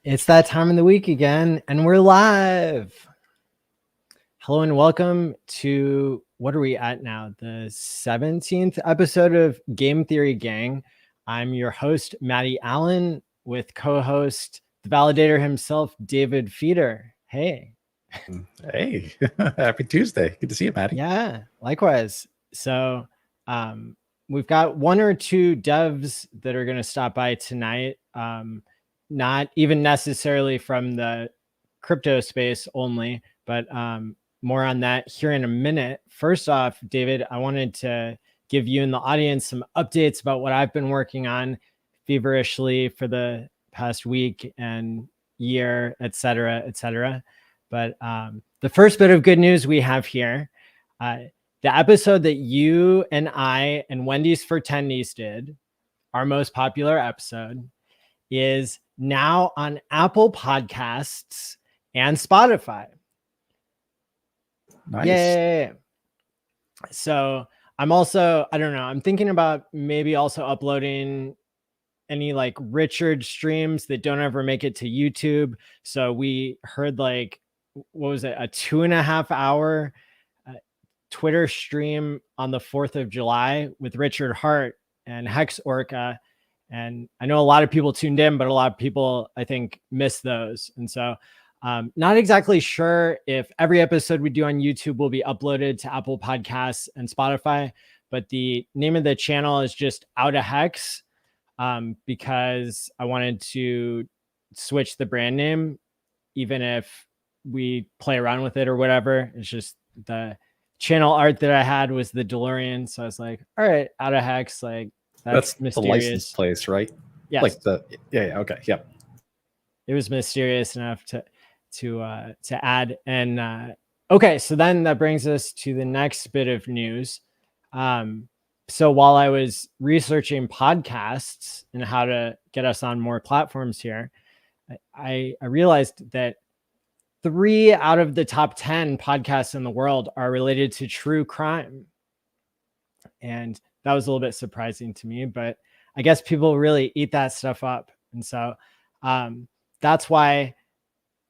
It's that time of the week again, and we're live. Hello and welcome to, what are we at now? The 17th episode of Game Theory Gang. I'm your host, Matty Allen, with co-host, the validator himself, David Feeder. Hey. Hey, happy Tuesday. Good to see you, Matty. Yeah, likewise. So we've got one or two devs that are going to stop by tonight. Not even necessarily from the crypto space only, but more on that here in a minute. First off, David, I wanted to give you and the audience some updates about what I've been working on feverishly for the past week and year, et cetera, et cetera. But the first bit of good news we have here, the episode that you and I and Wendy's for Tendies did, our most popular episode, is now on Apple Podcasts and Spotify. Nice. Yay. So I'm also, I don't know, I'm thinking about maybe also uploading any like Richard streams that don't ever make it to YouTube. So we heard like, what was it, a 2.5 hour Twitter stream on the 4th of July with Richard Hart and Hex Orca. And I know a lot of people tuned in, but a lot of people, I think, missed those. And so not exactly sure if every episode we do on YouTube will be uploaded to Apple Podcasts and Spotify, but the name of the channel is just Out of Hex because I wanted to switch the brand name, even if we play around with it or whatever. It's just the channel art that I had was the DeLorean. So I was like, all right, Out of Hex, like, that's mysterious. The license place, right? Yes. Like okay. Yep. It was mysterious enough to add. And okay, so then that brings us to the next bit of news. So while I was researching podcasts and how to get us on more platforms here, I realized that 3 out of the top 10 podcasts in the world are related to true crime. And that was a little bit surprising to me, but I guess people really eat that stuff up. And so that's why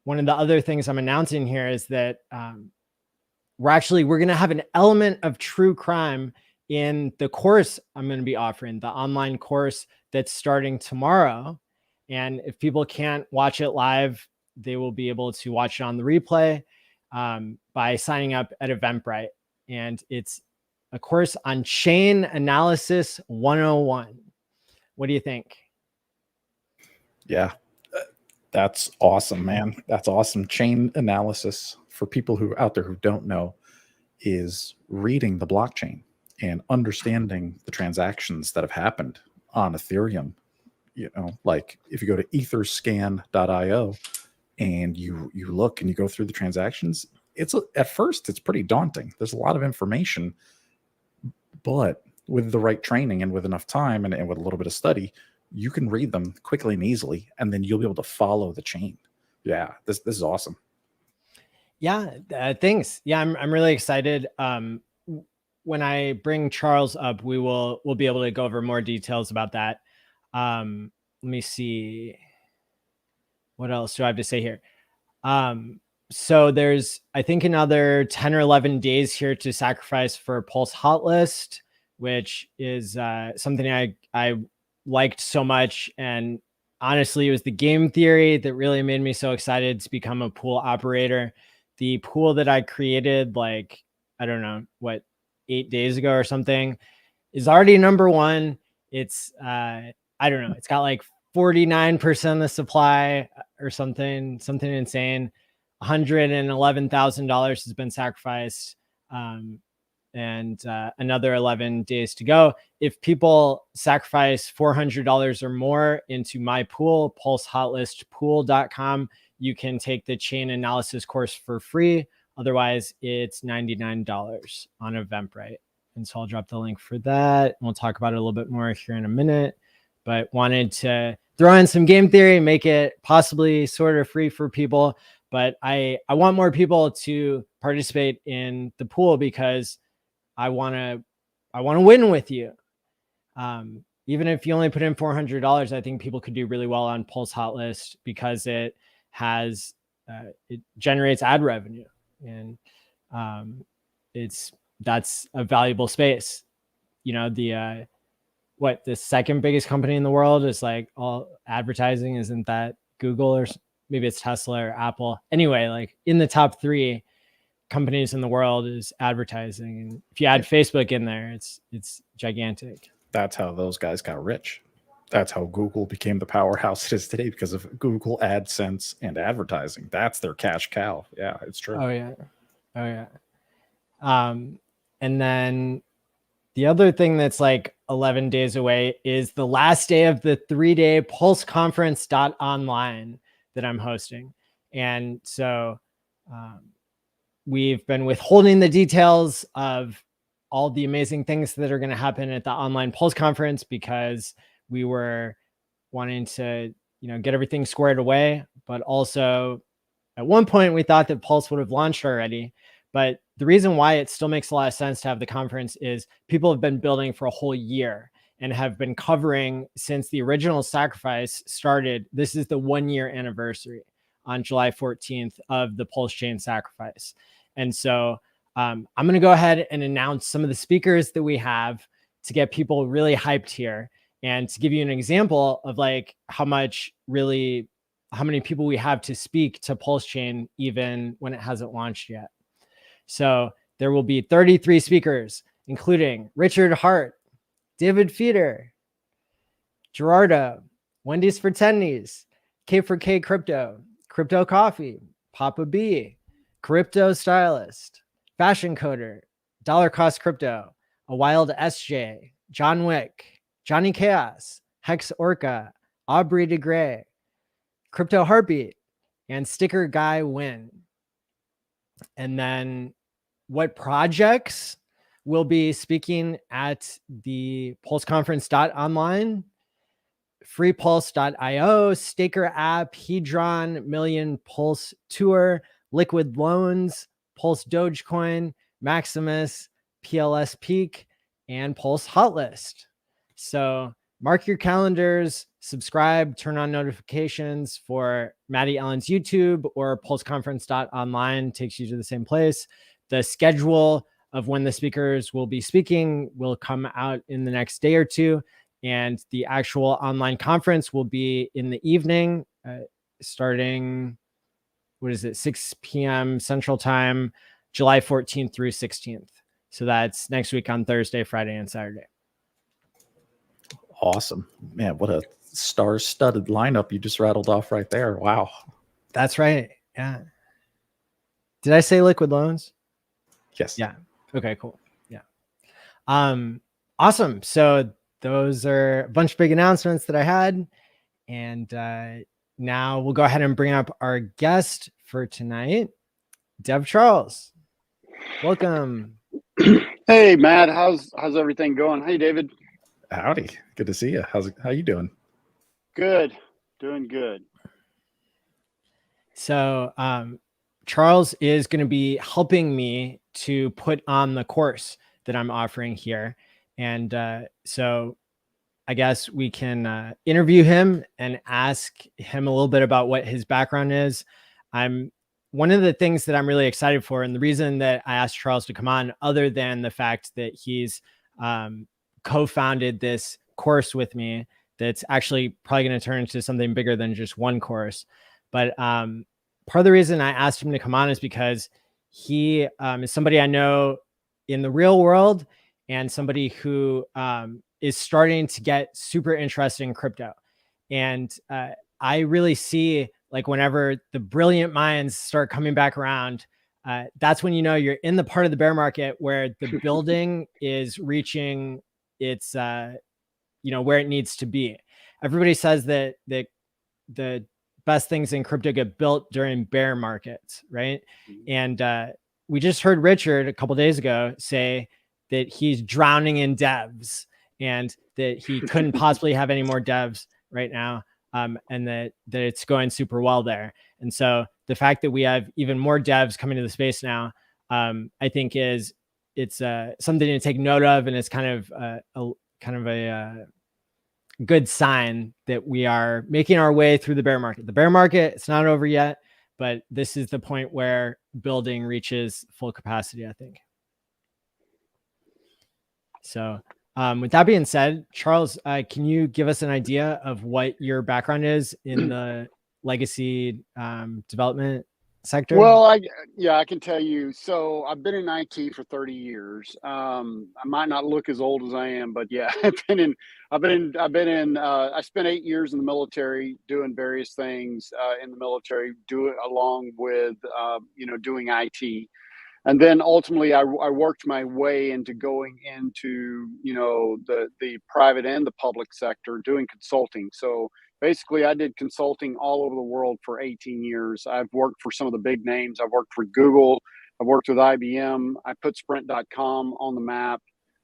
one of the other things I'm announcing here is that we're going to have an element of true crime in the course I'm going to be offering, the online course that's starting tomorrow. And if people can't watch it live, they will be able to watch it on the replay by signing up at Eventbrite. And it's a course on chain analysis 101. What do you think? Yeah, that's awesome, man. That's awesome. Chain analysis, for people who out there who don't know, is reading the blockchain and understanding the transactions that have happened on Ethereum. You know, like if you go to etherscan.io and you look and you go through the transactions, at first it's pretty daunting. There's a lot of information, but with the right training and with enough time and with a little bit of study, you can read them quickly and easily, and then you'll be able to follow the chain. Yeah, this is awesome. Yeah, thanks. Yeah, I'm really excited. When I bring Charles up, we'll be able to go over more details about that. Let me see. What else do I have to say here? So there's, I think, another 10 or 11 days here to sacrifice for Pulse Hotlist, which is something I liked so much. And honestly, it was the game theory that really made me so excited to become a pool operator. The pool that I created, like, I don't know, 8 days ago or something, is already number one. It's, I don't know, it's got like 49% of the supply or something insane. $111,000 has been sacrificed, and another 11 days to go. If people sacrifice $400 or more into my pool, pulsehotlistpool.com, you can take the chain analysis course for free. Otherwise, it's $99 on Eventbrite. And so I'll drop the link for that. We'll talk about it a little bit more here in a minute, but wanted to throw in some game theory, make it possibly sort of free for people. But I want more people to participate in the pool because I want to win with you. even if you only put in $400, I think people could do really well on Pulse Hotlist because it has, it generates ad revenue, and that's a valuable space. You know, the second biggest company in the world is like all advertising. Isn't that Google, or maybe it's Tesla or Apple? Anyway, like in the top 3 companies in the world is advertising. And if you add Facebook in there, it's gigantic. That's how those guys got rich. That's how Google became the powerhouse it is today, because of Google AdSense and advertising. That's their cash cow. Yeah, it's true. Oh yeah. And then the other thing that's like 11 days away is the last day of the 3-day Pulse Conference online that I'm hosting. And so we've been withholding the details of all the amazing things that are going to happen at the online Pulse Conference because we were wanting to, get everything squared away. But also at one point we thought that Pulse would have launched already. But the reason why it still makes a lot of sense to have the conference is people have been building for a whole year and have been covering since the original sacrifice started. This is the 1-year anniversary on July 14th of the PulseChain sacrifice. And so I'm going to go ahead and announce some of the speakers that we have to get people really hyped here, and to give you an example of like how many people we have to speak to PulseChain even when it hasn't launched yet. So there will be 33 speakers, including Richard Hart, David Feeder, Gerardo, Wendy's for Tennies, K4K Crypto, Crypto Coffee, Papa B, Crypto Stylist, Fashion Coder, Dollar Cost Crypto, A Wild SJ, John Wick, Johnny Chaos, Hex Orca, Aubrey de Grey, Crypto Heartbeat, and Sticker Guy Win. And then what projects will be speaking at the Pulse Conference online? FreePulse.io, Staker App, Hedron, Million Pulse Tour, Liquid Loans, Pulse Dogecoin, Maximus, PLS Peak, and Pulse Hotlist. So mark your calendars, subscribe, turn on notifications for Maddie Allen's YouTube, or PulseConference.online takes you to the same place. The schedule of when the speakers will be speaking will come out in the next day or two. And the actual online conference will be in the evening, starting, 6 p.m. Central Time, July 14th through 16th. So that's next week on Thursday, Friday, and Saturday. Awesome. Man, what a star-studded lineup you just rattled off right there. Wow. That's right. Yeah. Did I say Liquid Loans? Yes. Yeah. Okay, cool. Yeah. Awesome. So those are a bunch of big announcements that I had. And now we'll go ahead and bring up our guest for tonight, Dev Charles. Welcome. Hey, Matt. How's everything going? Hey, David. Howdy. Good to see you. How you doing? Good. Doing good. So Charles is going to be helping me to put on the course that I'm offering here. And so I guess we can interview him and ask him a little bit about what his background is. One of the things that I'm really excited for, and the reason that I asked Charles to come on, other than the fact that he's co-founded this course with me, that's actually probably going to turn into something bigger than just one course. But part of the reason I asked him to come on is because he is somebody I know in the real world, and somebody who is starting to get super interested in crypto. And I really see, like, whenever the brilliant minds start coming back around, that's when you're in the part of the bear market where the building is reaching its where it needs to be. Everybody says that the best things in crypto get built during bear markets, right? And we just heard Richard a couple of days ago say that he's drowning in devs, and that he couldn't possibly have any more devs right now, and that it's going super well there. And so the fact that we have even more devs coming to the space now, I think it's something to take note of, and it's kind of a good sign that we are making our way through the bear market. The bear market, it's not over yet, but this is the point where building reaches full capacity, I think. So with that being said, Charles, can you give us an idea of what your background is in the legacy development sector? Well, I can tell you. So I've been in IT for 30 years. I might not look as old as I am, but yeah, I spent 8 years in the military doing various things in the military, along with, doing IT. And then ultimately I worked my way into going into, the private and the public sector doing consulting. So basically I did consulting all over the world for 18 years. I've worked for some of the big names. I've worked for Google. I've worked with IBM. I put sprint.com on the map.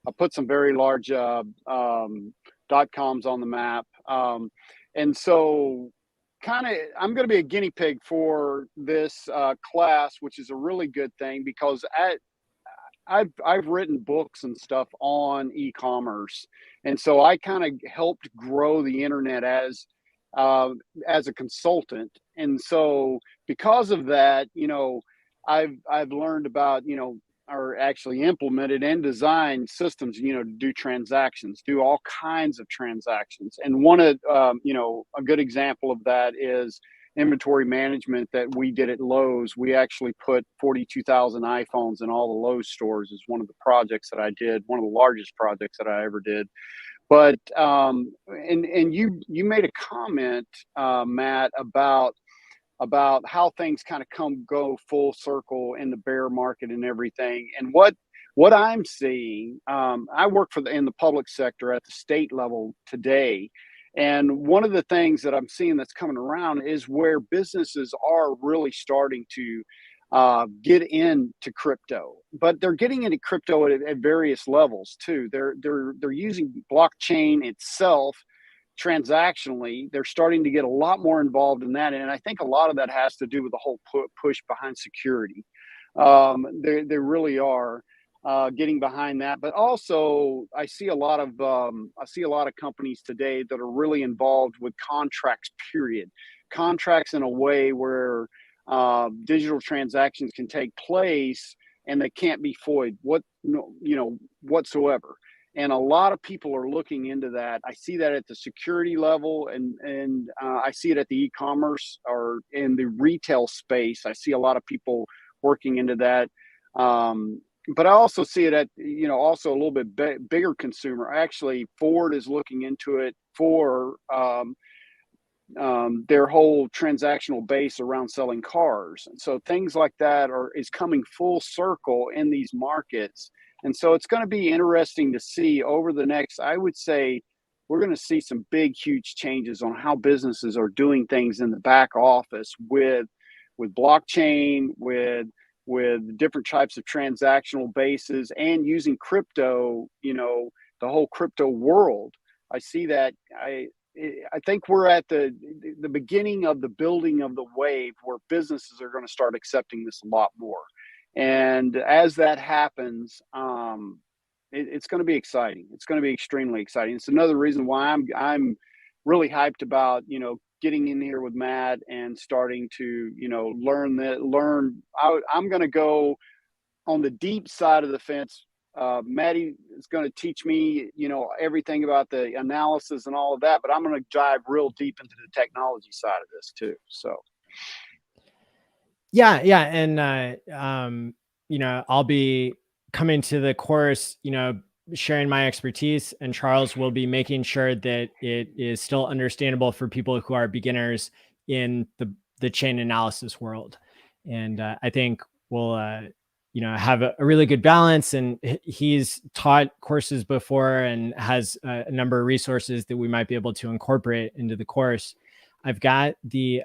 I put some very large .coms on the map. And so I'm going to be a guinea pig for this class, which is a really good thing because I've written books and stuff on e-commerce, and so I kind of helped grow the internet as a consultant. And so because of that, I've learned about, or actually implemented and designed systems, to do transactions, do all kinds of transactions. And one of, a good example of that is inventory management that we did at Lowe's. We actually put 42,000 iPhones in all the Lowe's stores as one of the projects that I did, one of the largest projects that I ever did. But and you made a comment, Matt, about how things kind of go full circle in the bear market and everything. And what I'm seeing, I work in the public sector at the state level today. And one of the things that I'm seeing that's coming around is where businesses are really starting to get into crypto, but they're getting into crypto at various levels too. They're using blockchain itself transactionally. They're starting to get a lot more involved in that, and I think a lot of that has to do with the whole push behind security. They really are getting behind that, but also I see a lot of companies today that are really involved with contracts. Contracts in a way where digital transactions can take place and they can't be void whatsoever. And a lot of people are looking into that. I see that at the security level, and I see it at the e-commerce or in the retail space. I see a lot of people working into that. But I also see it at, also a little bit bigger consumer. Actually, Ford is looking into it for their whole transactional base around selling cars. And so things like that is coming full circle in these markets. And so it's going to be interesting to see over the next, I would say, we're going to see some big, huge changes on how businesses are doing things in the back office with blockchain, with different types of transactional bases, and using crypto, the whole crypto world. I see that. I think we're at the beginning of the building of the wave where businesses are going to start accepting this a lot more. And as that happens, it's going to be exciting. It's going to be extremely exciting. It's another reason why I'm really hyped about, getting in here with Matt and starting to, learn. I'm going to go on the deep side of the fence. Maddie is going to teach me, everything about the analysis and all of that, but I'm going to dive real deep into the technology side of this too. So. Yeah. And, I'll be coming to the course, sharing my expertise, and Charles will be making sure that it is still understandable for people who are beginners in the chain analysis world. And I think we'll, have a really good balance. And he's taught courses before and has a number of resources that we might be able to incorporate into the course. I've got the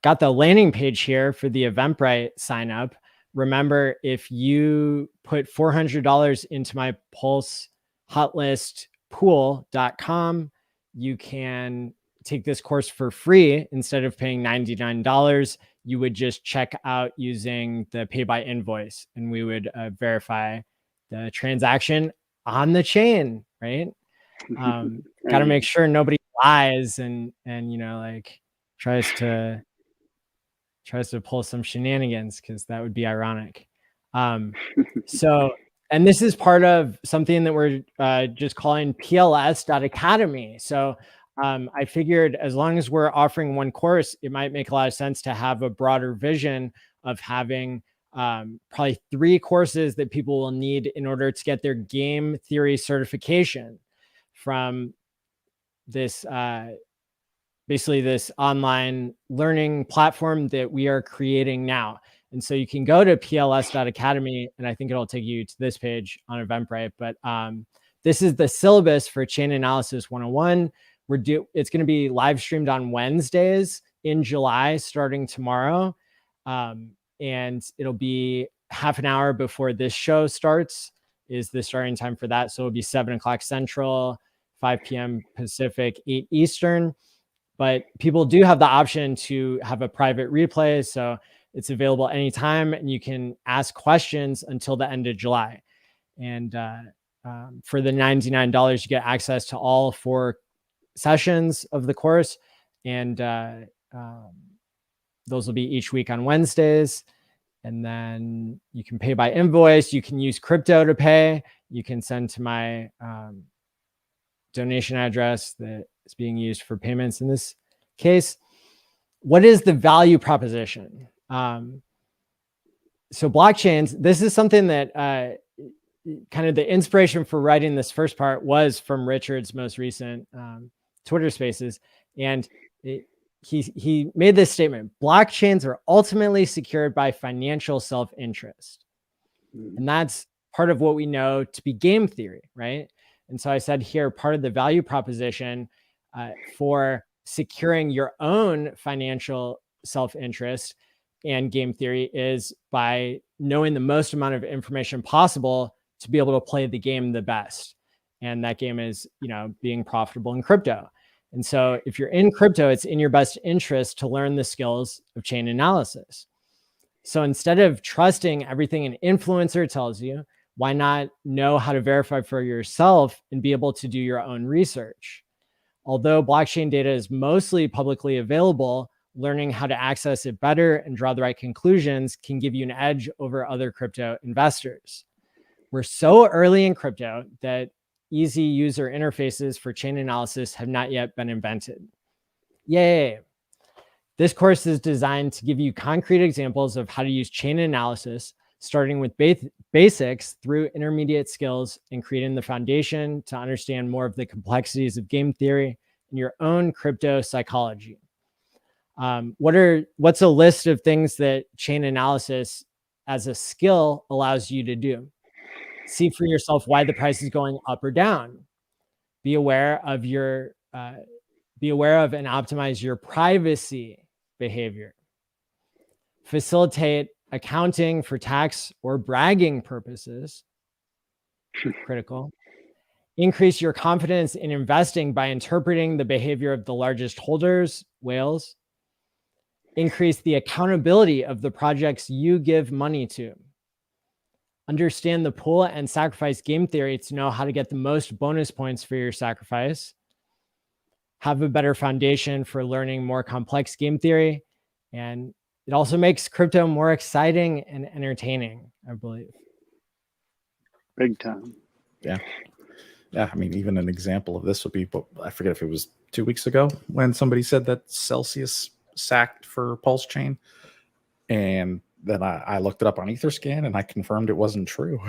landing page here for the Eventbrite sign up. Remember, if you put $400 into my Pulse hotlist pool.com, you can take this course for free. Instead of paying $99, you would just check out using the pay by invoice, and we would verify the transaction on the chain, right? Got to make sure nobody lies and like tries to pull some shenanigans, because that would be ironic. So, and this is part of something that we're just calling PLS.academy. So I figured as long as we're offering one course, it might make a lot of sense to have a broader vision of having probably 3 courses that people will need in order to get their game theory certification from this basically this online learning platform that we are creating now. And so you can go to pls.academy, and I think it'll take you to this page on Eventbrite. But this is the syllabus for Chain Analysis 101. It's going to be live streamed on Wednesdays in July, starting tomorrow. And it'll be half an hour before this show starts is the starting time for that. So it'll be 7 o'clock Central, 5 p.m. Pacific, 8 Eastern. But people do have the option to have a private replay. So it's available anytime, and you can ask questions until the end of July. And for the $99, you get access to all 4 sessions of the course. And those will be each week on Wednesdays. And then you can pay by invoice. You can use crypto to pay. You can send to my donation address that is being used for payments in this case. What is the value proposition? So blockchains, this is something that kind of the inspiration for writing this first part was from Richard's most recent Twitter Spaces. And he made this statement: blockchains are ultimately secured by financial self-interest. And that's part of what we know to be game theory, right? And so I said here, part of the value proposition for securing your own financial self-interest and game theory is by knowing the most amount of information possible to be able to play the game the best. And that game is, being profitable in crypto. And so if you're in crypto, it's in your best interest to learn the skills of chain analysis. So instead of trusting everything an influencer tells you, why not know how to verify for yourself and be able to do your own research? Although blockchain data is mostly publicly available, learning how to access it better and draw the right conclusions can give you an edge over other crypto investors. We're so early in crypto that easy user interfaces for chain analysis have not yet been invented. Yay! This course is designed to give you concrete examples of how to use chain analysis, starting with basics through intermediate skills and creating the foundation to understand more of the complexities of game theory and your own crypto psychology. What's a list of things that chain analysis as a skill allows you to do? See for yourself why the price is going up or down. Be aware of and optimize your privacy behavior. Facilitate accounting for tax or bragging purposes. Critical. Increase your confidence in investing by interpreting the behavior of the largest holders, whales. Increase the accountability of the projects you give money to. Understand the pool and sacrifice game theory to know how to get the most bonus points for your sacrifice. Have a better foundation for learning more complex game theory. And it also makes crypto more exciting and entertaining, I believe. Big time. Yeah. Yeah. I mean, even an example of this would be, I forget if it was 2 weeks ago when somebody said that Celsius sacked for PulseChain. And then I looked it up on Etherscan and I confirmed it wasn't true.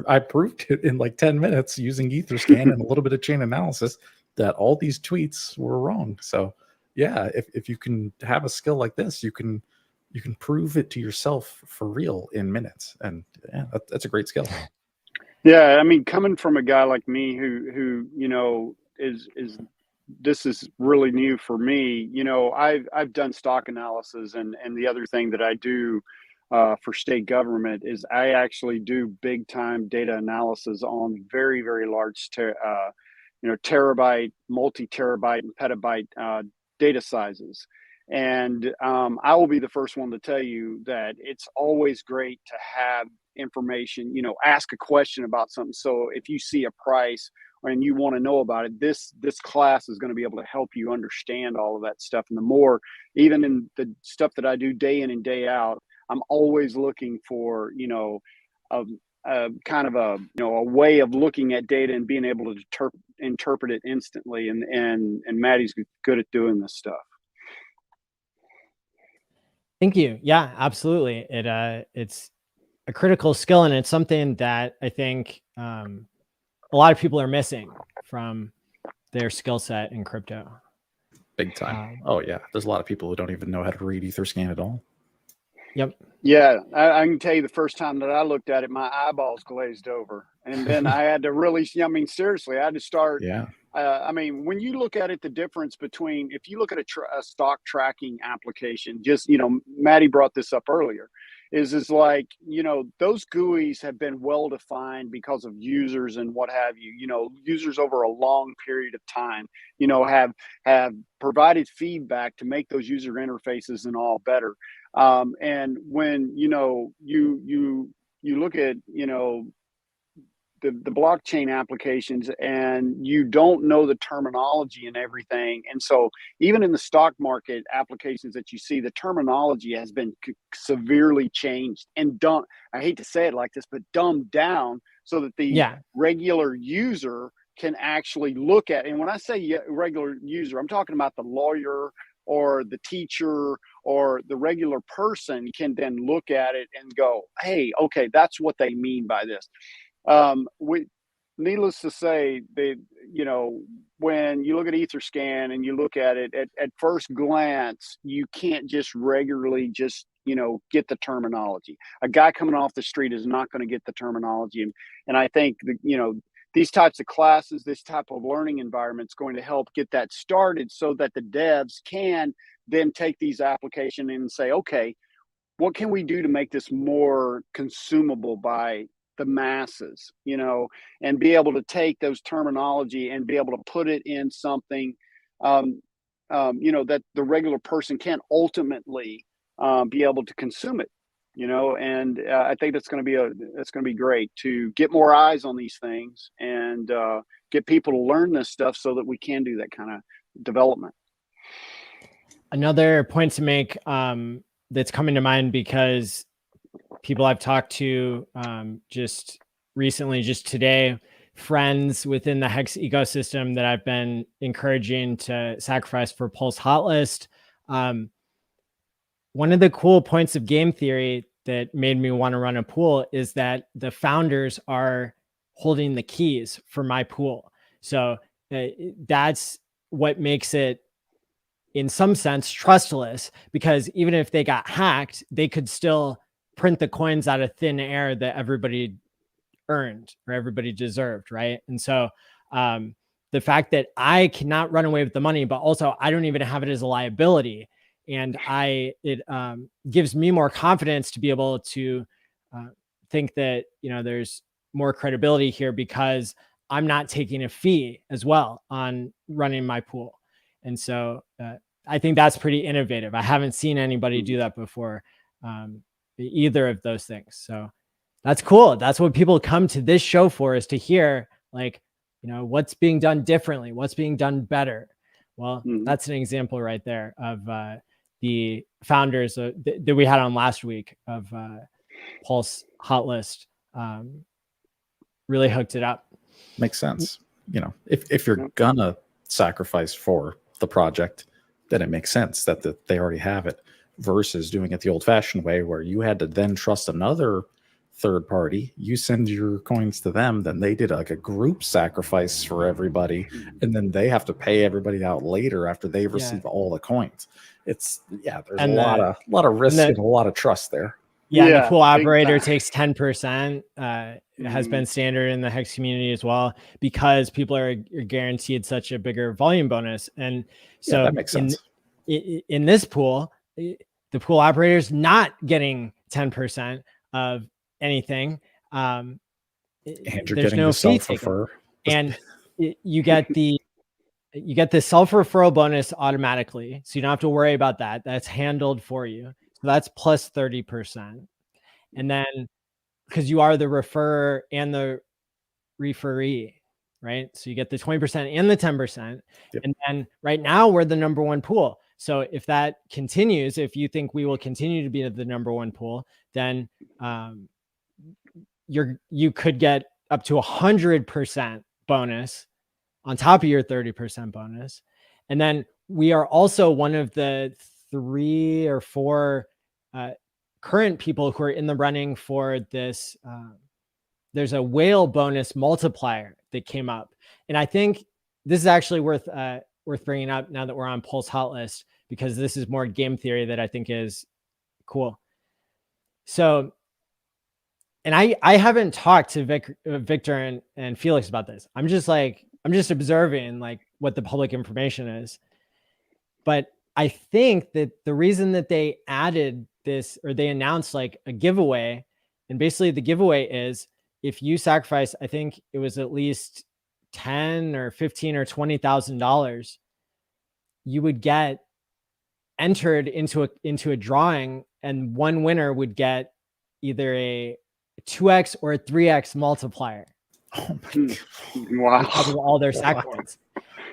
I proved it in like 10 minutes using Etherscan and a little bit of chain analysis that all these tweets were wrong. So yeah, if you can have a skill like this, you can prove it to yourself for real in minutes. And yeah, that's a great skill. Yeah, I mean, coming from a guy like me who is this is really new for me. I've done stock analysis, and the other thing that I do for state government is I actually do big time data analysis on very, very large terabyte, multi-terabyte, and petabyte data sizes. And I will be the first one to tell you that it's always great to have information, ask a question about something. So if you see a price and you want to know about it, this class is going to be able to help you understand all of that stuff. And the more, even in the stuff that I do day in and day out, I'm always looking for, kind of a way of looking at data and being able to interpret it instantly. And Maddie's good at doing this stuff. Thank you. Yeah, absolutely. It's a critical skill, and it's something that I think a lot of people are missing from their skill set in crypto. Big time. Oh yeah, there's a lot of people who don't even know how to read Etherscan at all. Yep. Yeah, I can tell you the first time that I looked at it, my eyeballs glazed over, and then I had to really, seriously, I had to start. Yeah. When you look at it, the difference between, if you look at a stock tracking application, just, Maddie brought this up earlier, is like, those GUIs have been well defined because of users and what have you. Users over a long period of time, have provided feedback to make those user interfaces and all better. And when, you look at, the blockchain applications, and you don't know the terminology and everything. And so even in the stock market applications that you see, the terminology has been severely changed and I hate to say it like this, but dumbed down so that the regular user can actually look at. And when I say regular user, I'm talking about the lawyer or the teacher or the regular person can then look at it and go, hey, okay, that's what they mean by this. Needless to say, when you look at Etherscan and you look at it at first glance, you can't just regularly get the terminology. A guy coming off the street is not going to get the terminology. And I think these types of classes, this type of learning environment is going to help get that started so that the devs can then take these applications and say, okay, what can we do to make this more consumable by the masses, and be able to take those terminology and be able to put it in something, that the regular person can ultimately be able to consume it, and I think that's going to be great to get more eyes on these things and get people to learn this stuff so that we can do that kind of development. Another point to make that's coming to mind, because people I've talked to just recently, just today, friends within the HEX ecosystem that I've been encouraging to sacrifice for Pulse Hotlist. One of the cool points of game theory that made me want to run a pool is that the founders are holding the keys for my pool. So that's what makes it, in some sense, trustless, because even if they got hacked, they could still print the coins out of thin air that everybody earned or everybody deserved, right? And so the fact that I cannot run away with the money, but also I don't even have it as a liability, and it gives me more confidence to be able to think that there's more credibility here, because I'm not taking a fee as well on running my pool. And so I think that's pretty innovative. I haven't seen anybody do that before. Either of those things. So that's cool. That's what people come to this show for, is to hear, like, what's being done differently, what's being done better. Well, that's an example right there of the founders that we had on last week of Pulse Hotlist. Really hooked it up. Makes sense. If you're gonna sacrifice for the project, then it makes sense that they already have it, versus doing it the old-fashioned way where you had to then trust another third party. You send your coins to them, then they did like a group sacrifice for everybody, and then they have to pay everybody out later after they receive all the coins. There's a lot of risk and a lot of trust there. The pool operator takes 10%. Has been standard in the HEX community as well, because people are guaranteed such a bigger volume bonus. And so that makes sense. In this pool, the pool operator is not getting 10% of anything. And you're there's getting no the fee self-refer. And you get the self-referral bonus automatically. So you don't have to worry about that. That's handled for you. So that's plus 30%. And then, because you are the referrer and the referee, right? So you get the 20% and the 10%. Yep. And then right now we're the number one pool. So if that continues, if you think we will continue to be the number one pool, then you could get up to 100% bonus on top of your 30% bonus. And then we are also one of the 3 or 4 current people who are in the running for this. There's a whale bonus multiplier that came up. And I think this is actually worth bringing up now that we're on Pulse Hotlist, because this is more game theory that I think is cool. So, and I haven't talked to Victor and Felix about this. I'm just observing like what the public information is. But I think that the reason that they added this, or they announced like a giveaway, and basically the giveaway is if you sacrifice, I think it was at least $10 or $15 or $20,000, you would get entered into a drawing, and one winner would get either a 2x or a 3x multiplier. Oh my God. Wow. Because of all their sack points.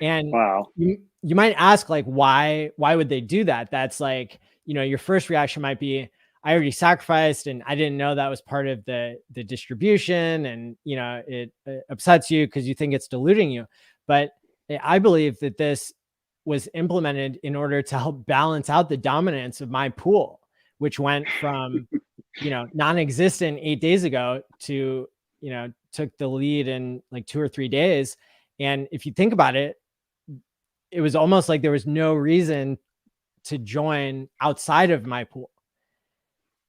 And wow. You might ask, like, why would they do that? That's like, your first reaction might be, I already sacrificed and I didn't know that was part of the distribution, and it upsets you because you think it's diluting you. But I believe that this was implemented in order to help balance out the dominance of my pool, which went from non-existent 8 days ago to took the lead in like 2 or 3 days. And if you think about it, it was almost like there was no reason to join outside of my pool,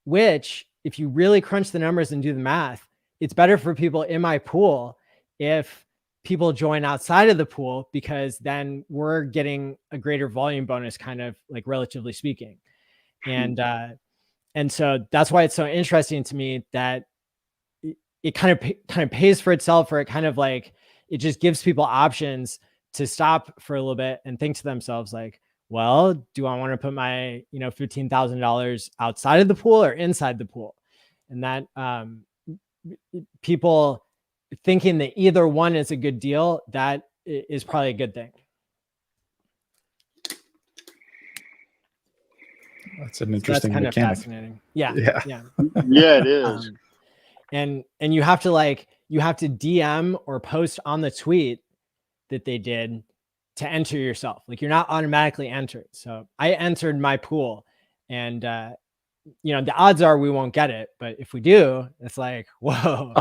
which, if you really crunch the numbers and do the math, it's better for people in my pool if people join outside of the pool, because then we're getting a greater volume bonus, kind of like, relatively speaking. And so that's why it's so interesting to me that it kind of pays for itself, or it kind of like, it just gives people options to stop for a little bit and think to themselves like, well, do I want to put my, $15,000 outside of the pool or inside the pool? And that people thinking that either one is a good deal, that is probably a good thing. That's an interesting kind mechanic. of fascinating. Yeah. Yeah, it is. And you have to DM or post on the tweet that they did to enter yourself. Like, you're not automatically entered. So I entered my pool, and the odds are we won't get it, but if we do, it's like, whoa,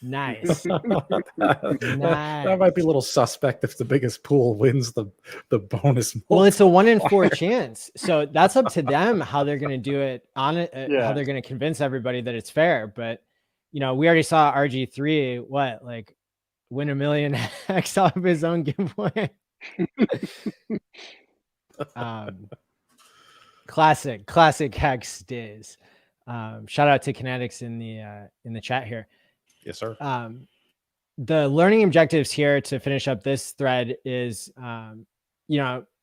nice. That might be a little suspect if the biggest pool wins the bonus. Well, it's a 1 in 4 chance. So that's up to them how they're going to do it on it, how they're going to convince everybody that it's fair. But we already saw RG3 win $1 million HEX off of his own giveaway. Classic HEX days. Shout out to Kinetics in the chat here. Yes, sir. The learning objectives here to finish up this thread is, I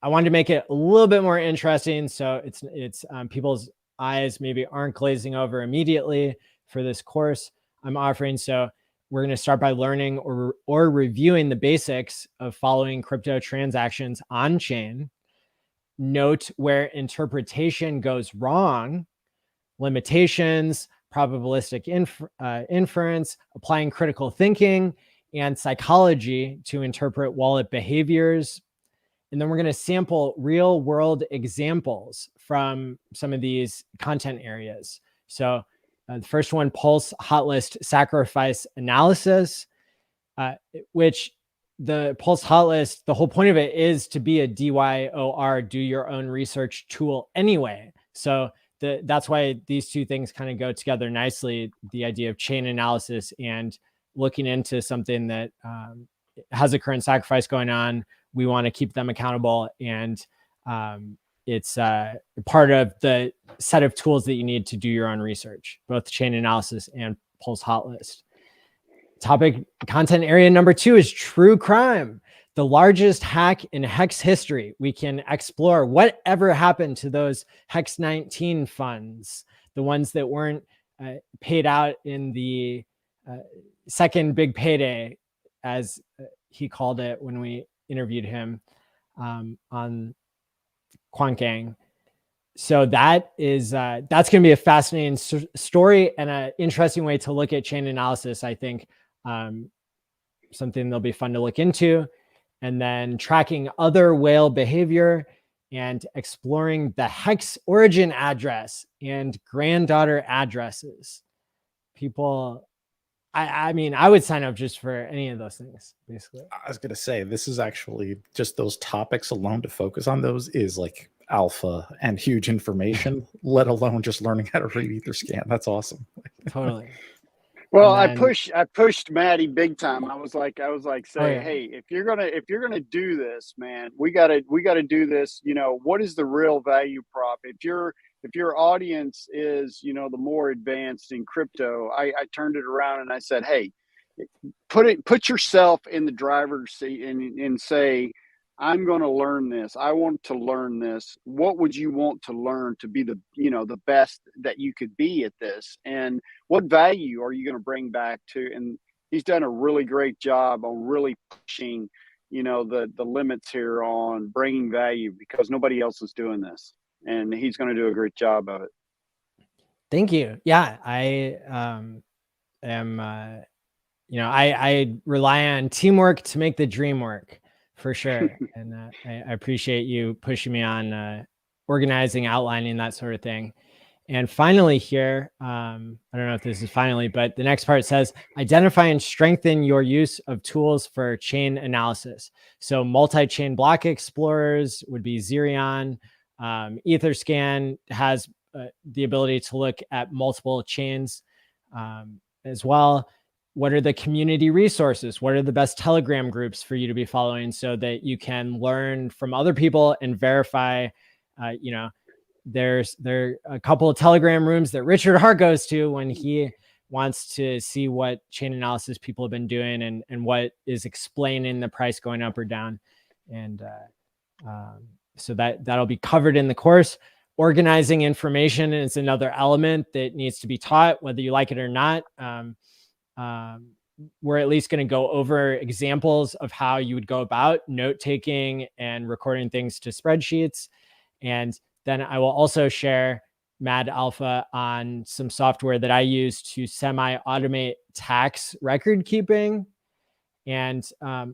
wanted to make it a little bit more interesting, so it's people's eyes maybe aren't glazing over immediately for this course I'm offering. So we're going to start by learning or reviewing the basics of following crypto transactions on chain. Note where interpretation goes wrong, limitations, probabilistic inference, applying critical thinking and psychology to interpret wallet behaviors. And then we're going to sample real world examples from some of these content areas. So the first one, Pulse Hotlist sacrifice analysis, which the Pulse Hotlist, the whole point of it is to be a DYOR, do your own research tool anyway. So that's why these two things kind of go together nicely. The idea of chain analysis and looking into something that has a current sacrifice going on. We want to keep them accountable, and it's part of the set of tools that you need to do your own research, both chain analysis and Pulse Hotlist. Topic content area number 2 is true crime, the largest hack in HEX history. We can explore whatever happened to those HEX 19 funds, the ones that weren't paid out in the second big payday as he called it when we interviewed him on Quant Gang. So that is that's going to be a fascinating story and an interesting way to look at chain analysis. I think something that'll be fun to look into, and then tracking other whale behavior and exploring the hex origin address and granddaughter addresses. People, I mean, I would sign up just for any of those things, basically. I was going to say, this is actually just those topics alone to focus on those is like alpha and huge information, let alone just learning how to read Etherscan. That's awesome. Totally. Well, I pushed Maddie big time. I was like, say, yeah. hey, if you're gonna do this, man, we gotta do this. You know, what is the real value prop? If your audience is, you know, the more advanced in crypto, I turned it around and I said, hey, put yourself in the driver's seat and say, I'm going to learn this. I want to learn this. What would you want to learn to be the, you know, the best that you could be at this? And what value are you going to bring back to? And he's done a really great job on really pushing, you know, the limits here on bringing value, because nobody else is doing this. And he's going to do a great job of it. Thank you. Yeah, I am, you know, I rely on teamwork to make the dream work. For sure. And I appreciate you pushing me on organizing, outlining, that sort of thing. And finally here, I don't know if this is finally, but the next part says, identify and strengthen your use of tools for chain analysis. So multi-chain block explorers would be Xerion. Etherscan has the ability to look at multiple chains as well. What are the community resources? What are the best Telegram groups for you to be following so that you can learn from other people and verify? You know, there are a couple of Telegram rooms that Richard Hart goes to when he wants to see what chain analysis people have been doing and what is explaining the price going up or down. And so that'll be covered in the course. Organizing information is another element that needs to be taught, whether you like it or not. We're at least going to go over examples of how you would go about note-taking and recording things to spreadsheets. And then I will also share Mad Alpha on some software that I use to semi-automate tax record keeping. And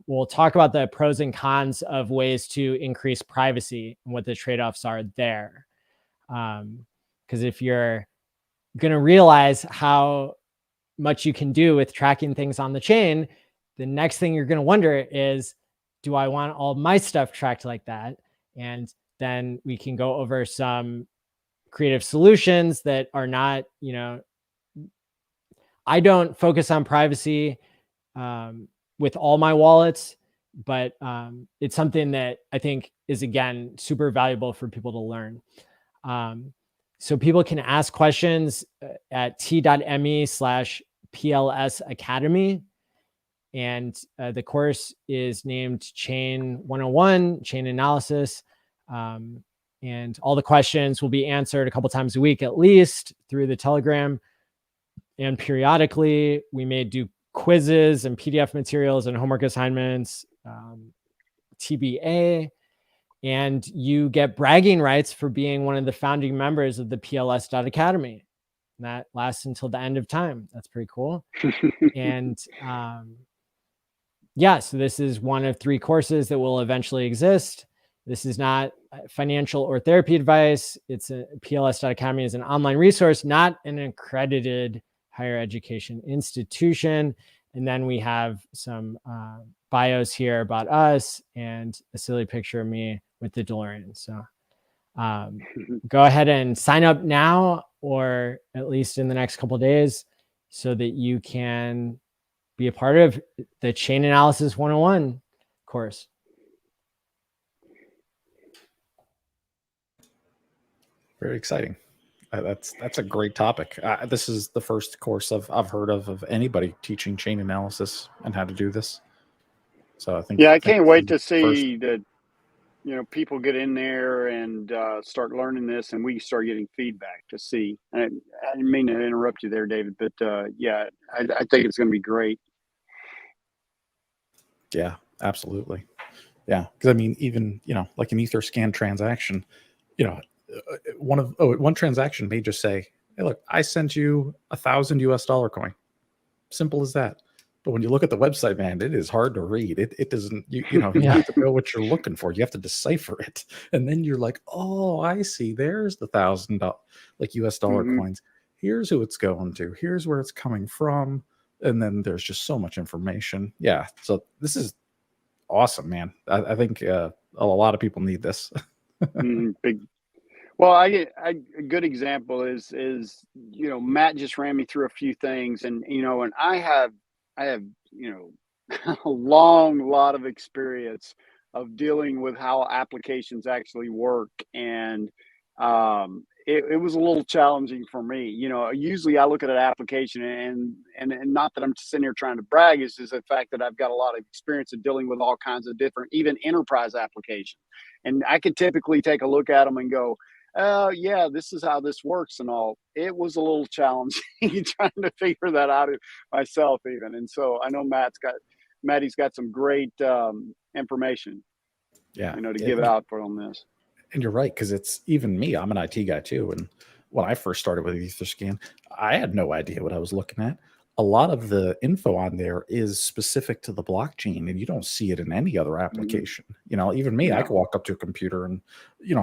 we'll talk about the pros and cons of ways to increase privacy and what the trade-offs are there. Because if you're going to realize how much you can do with tracking things on the chain, the next thing you're going to wonder is, do I want all my stuff tracked like that? And then we can go over some creative solutions that are not, you know, I don't focus on privacy with all my wallets, but it's something that I think is, again, super valuable for people to learn. So people can ask questions at t.me/PLS Academy. And the course is named Chain 101, Chain Analysis. And all the questions will be answered a couple times a week, at least, through the Telegram. And periodically, we may do quizzes and PDF materials and homework assignments, TBA. And you get bragging rights for being one of the founding members of the PLS.Academy. And that lasts until the end of time. That's pretty cool. And yeah, so this is one of 3 courses that will eventually exist. This is not financial or therapy advice. It's a PLS.Academy is an online resource, not an accredited higher education institution. And then we have some bios here about us and a silly picture of me with the DeLorean. So go ahead and sign up now, or at least in the next couple of days, so that you can be a part of the Chain Analysis 101 course. Very exciting. That's a great topic. This is the first course I've heard of anybody teaching chain analysis and how to do this. So I think, yeah, I can't wait to see that, you know, people get in there and start learning this, and we start getting feedback to see. I didn't mean to interrupt you there, David, but yeah, I think it's going to be great. Yeah, Absolutely. Yeah. Because I mean, even, like an Etherscan transaction, one transaction may just say, hey, look, I sent you $1,000 coin. Simple as that. But when you look at the website, man, it is hard to read. It doesn't, you have to know what you're looking for. You have to decipher it. And then you're like, oh, I see. There's the $1,000 US dollar coins. Here's who it's going to. Here's where it's coming from. And then there's just so much information. Yeah. So this is awesome, man. I think a lot of people need this. Big. Well, a good example is Matt just ran me through a few things, and and I have a lot of experience of dealing with how applications actually work, and it was a little challenging for me. Usually I look at an application and not that I'm sitting here trying to brag, is just the fact that I've got a lot of experience in dealing with all kinds of different, even enterprise applications, and I could typically take a look at them and go, yeah, this is how this works and all. It was a little challenging trying to figure that out myself even. And so I know Maddie's got some great information, to give out for on this. And you're right, because it's even me. I'm an IT guy too. And when I first started with Etherscan, I had no idea what I was looking at. A lot of the info on there is specific to the blockchain, and you don't see it in any other application. Even me, I could walk up to a computer and,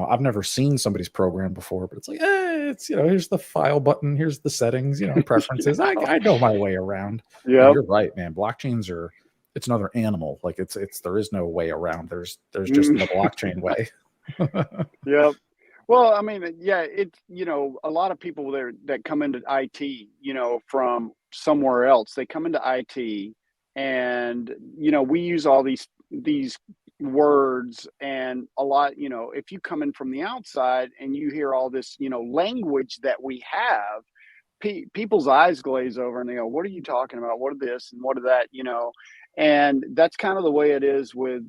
I've never seen somebody's program before, but it's like, it's, here's the file button, here's the settings, preferences. I know my way around. Yeah, you're right, man. Blockchains it's another animal. Like there is no way around. There's just the blockchain way. Yep. Well, I mean, yeah, it's, a lot of people there that come into IT, from somewhere else, they come into IT and, we use all these words, and a lot, if you come in from the outside and you hear all this, language that we have, people's eyes glaze over and they go, what are you talking about? What are this and what are that, And that's kind of the way it is with,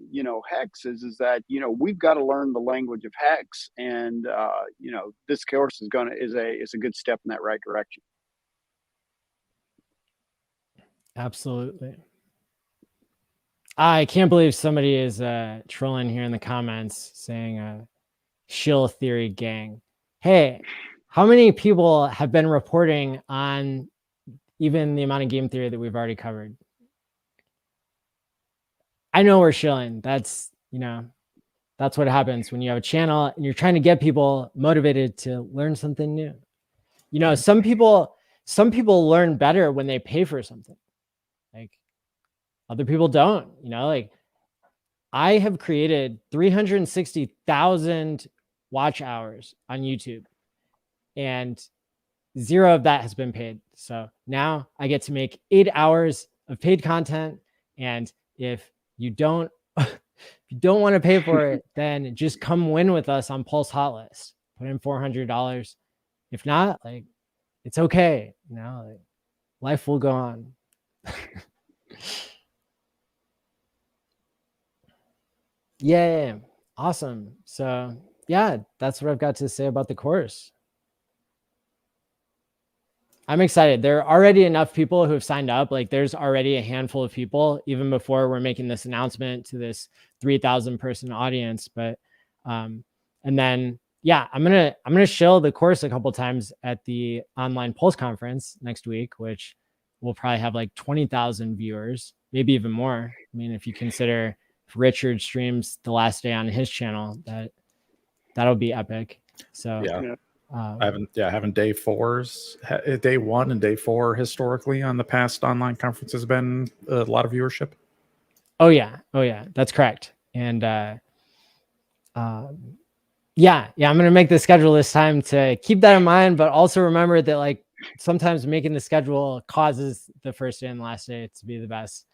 HEX is that, we've got to learn the language of HEX, and, this course is a good step in that right direction. Absolutely. I can't believe somebody is trolling here in the comments saying shill theory gang. Hey, how many people have been reporting on even the amount of game theory that we've already covered? I know we're shilling. That's what happens when you have a channel and you're trying to get people motivated to learn something new. Some people learn better when they pay for something. Like other people don't, I have created 360,000 watch hours on YouTube, and 0 of that has been paid. So now I get to make 8 hours of paid content. And if you don't want to pay for it, then just come win with us on Pulse Hotlist. Put in $400. If not, it's okay. Life will go on. Yeah, awesome. So yeah, that's what I've got to say about the course. I'm excited. There are already enough people who have signed up. There's already a handful of people, even before we're making this announcement to this 3,000 person audience. But, and then, yeah, I'm going to shill the course a couple of times at the online Pulse conference next week, which will probably have 20,000 viewers, maybe even more. I mean, if you consider if Richard streams the last day on his channel, that'll be epic. So yeah. Having day 1 and day 4 historically on the past online conference has been a lot of viewership. Oh yeah, that's correct. And I'm gonna make the schedule this time to keep that in mind, but also remember that sometimes making the schedule causes the first day and the last day to be the best.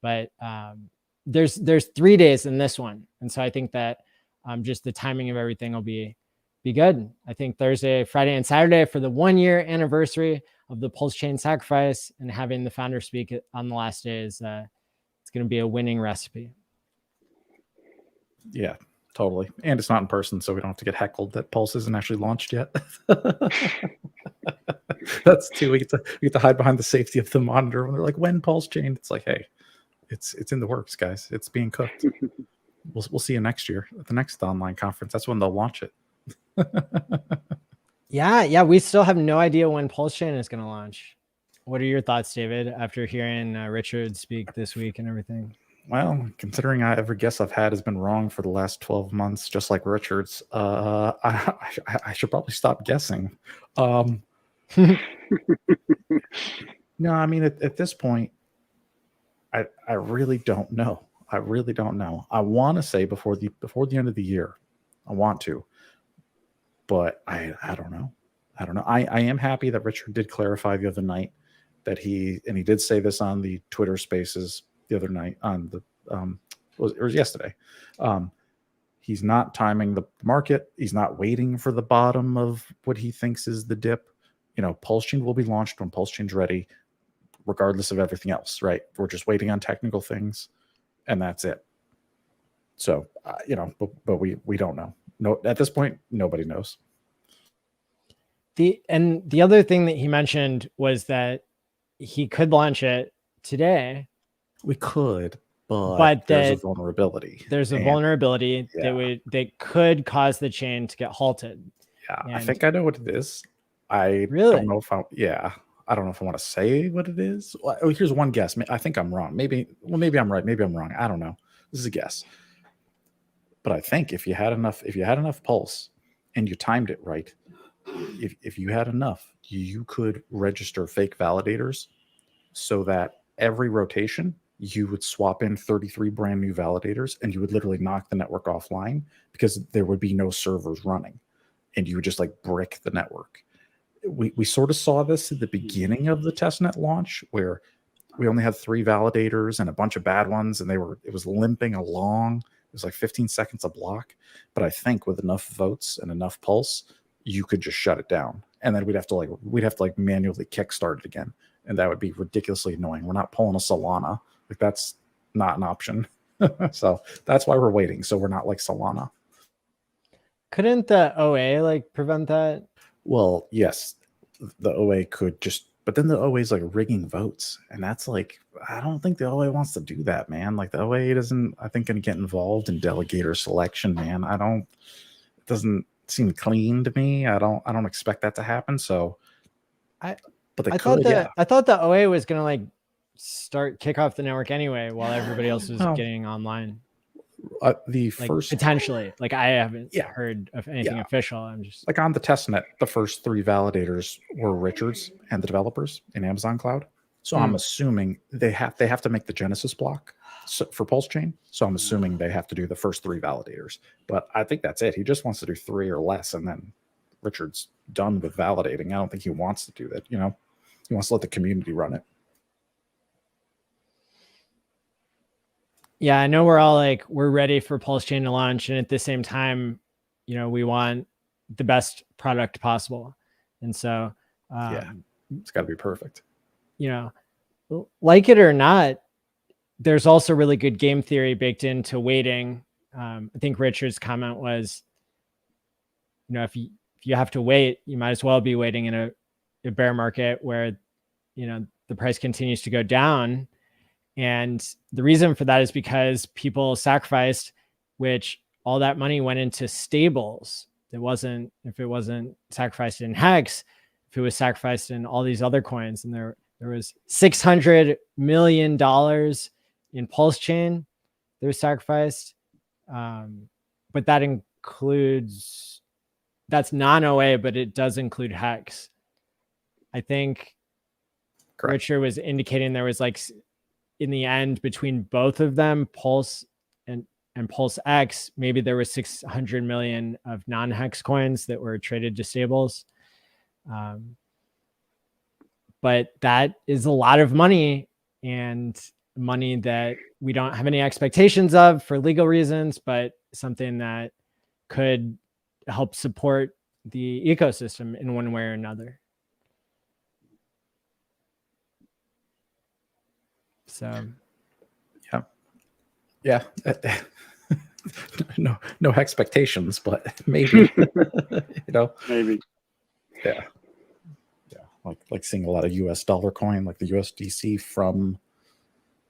But there's 3 days in this one, and so I think that just the timing of everything will be good. I think Thursday, Friday, and Saturday for the 1-year anniversary of the PulseChain sacrifice, and having the founder speak on the last day is it's going to be a winning recipe. Yeah, totally. And it's not in person, so we don't have to get heckled that Pulse isn't actually launched yet. That's too. We get to hide behind the safety of the monitor when they're like, when PulseChain? It's like, hey, It's in the works, guys. It's being cooked. We'll see you next year at the next online conference. That's when they'll launch it. Yeah. We still have no idea when PulseChain is going to launch. What are your thoughts, David, after hearing Richard speak this week and everything? Well, considering every guess I've had has been wrong for the last 12 months, just like Richard's, I should probably stop guessing. No, I mean, at this point, I really don't know. I really don't know. I want to say before the end of the year, I want to, but I don't know. I don't know. I am happy that Richard did clarify the other night that he did say this on the Twitter Spaces the other night on the it was yesterday. He's not timing the market. He's not waiting for the bottom of what he thinks is the dip. PulseChain will be launched when PulseChain's ready, regardless of everything else, right? We're just waiting on technical things, and that's it. So, but we don't know. No, at this point, nobody knows. The other thing that he mentioned was that he could launch it today. We could, but there's a vulnerability. There's a vulnerability that could cause the chain to get halted. Yeah, I think I know what it is. I don't know if I don't know if I want to say what it is. Well, here's one guess. I think I'm wrong. Maybe I'm right. Maybe I'm wrong. I don't know. This is a guess. But I think if you had enough pulse and you timed it right, if you had enough, you could register fake validators so that every rotation you would swap in 33 brand new validators and you would literally knock the network offline because there would be no servers running and you would just like brick the network. We sort of saw this at the beginning of the testnet launch where we only had 3 validators and a bunch of bad ones and it was limping along. It was like 15 seconds a block. But I think with enough votes and enough pulse, you could just shut it down. And then we'd have to manually kickstart it again. And that would be ridiculously annoying. We're not pulling a Solana. Like that's not an option. So that's why we're waiting. So we're not like Solana. Couldn't the OA prevent that? Well, yes, the OA could but then the OA is like rigging votes. And that's I don't think the OA wants to do that, man. Like the OA isn't, I think, going to get involved in delegator selection, man. It doesn't seem clean to me. I don't expect that to happen. So I thought the OA was going to kick off the network anyway while everybody else was getting online. Potentially, I haven't heard of anything official. I'm just on the testnet, the first 3 validators were Richard's and the developers in Amazon Cloud. So I'm assuming they have to make the Genesis block for PulseChain. So I'm assuming they have to do the first 3 validators. But I think that's it. He just wants to do 3 or less, and then Richard's done with validating. I don't think he wants to do that. He wants to let the community run it. Yeah, I know we're all we're ready for PulseChain to launch. And at the same time, we want the best product possible. And so, it's got to be perfect. Like it or not, there's also really good game theory baked into waiting. I think Richard's comment was, if you have to wait, you might as well be waiting in a bear market where, the price continues to go down. And the reason for that is because people sacrificed, which all that money went into stables. If it wasn't sacrificed in HEX, if it was sacrificed in all these other coins, and there was $600 million in PulseChain that was sacrificed. But that's non-OA, but it does include HEX. I think Correct. Richard was indicating there was in the end between both of them, Pulse and Pulse X, maybe there was 600 million of non-HEX coins that were traded to stables. But that is a lot of money, and money that we don't have any expectations of for legal reasons, but something that could help support the ecosystem in one way or another. So, yeah. No expectations, but maybe, maybe, yeah. Like seeing a lot of US dollar coin, like the USDC from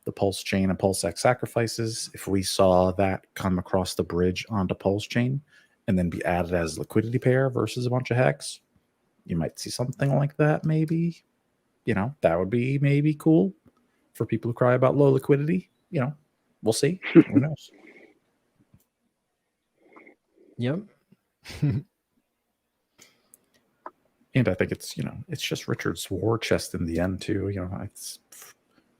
the PulseChain and PulseX sacrifices, if we saw that come across the bridge onto PulseChain and then be added as liquidity pair versus a bunch of HEX, you might see something like that. Maybe, that would be maybe cool for people who cry about low liquidity. We'll see. Who knows? Yep. And I think it's just Richard's war chest in the end too. It's,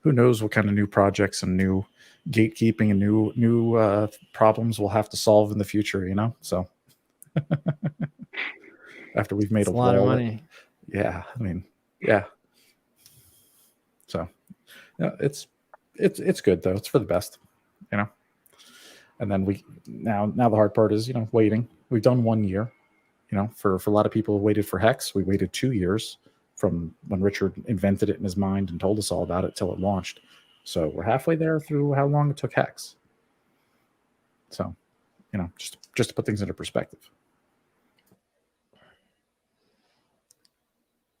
who knows what kind of new projects and new gatekeeping and new problems we'll have to solve in the future. So after we've made a lot of money. Yeah, I mean, yeah. So it's good though. It's for the best, And then now the hard part is waiting. We've done 1 year. For a lot of people who waited for HEX, we waited 2 years from when Richard invented it in his mind and told us all about it till it launched. So we're halfway there through how long it took HEX. So, just to put things into perspective.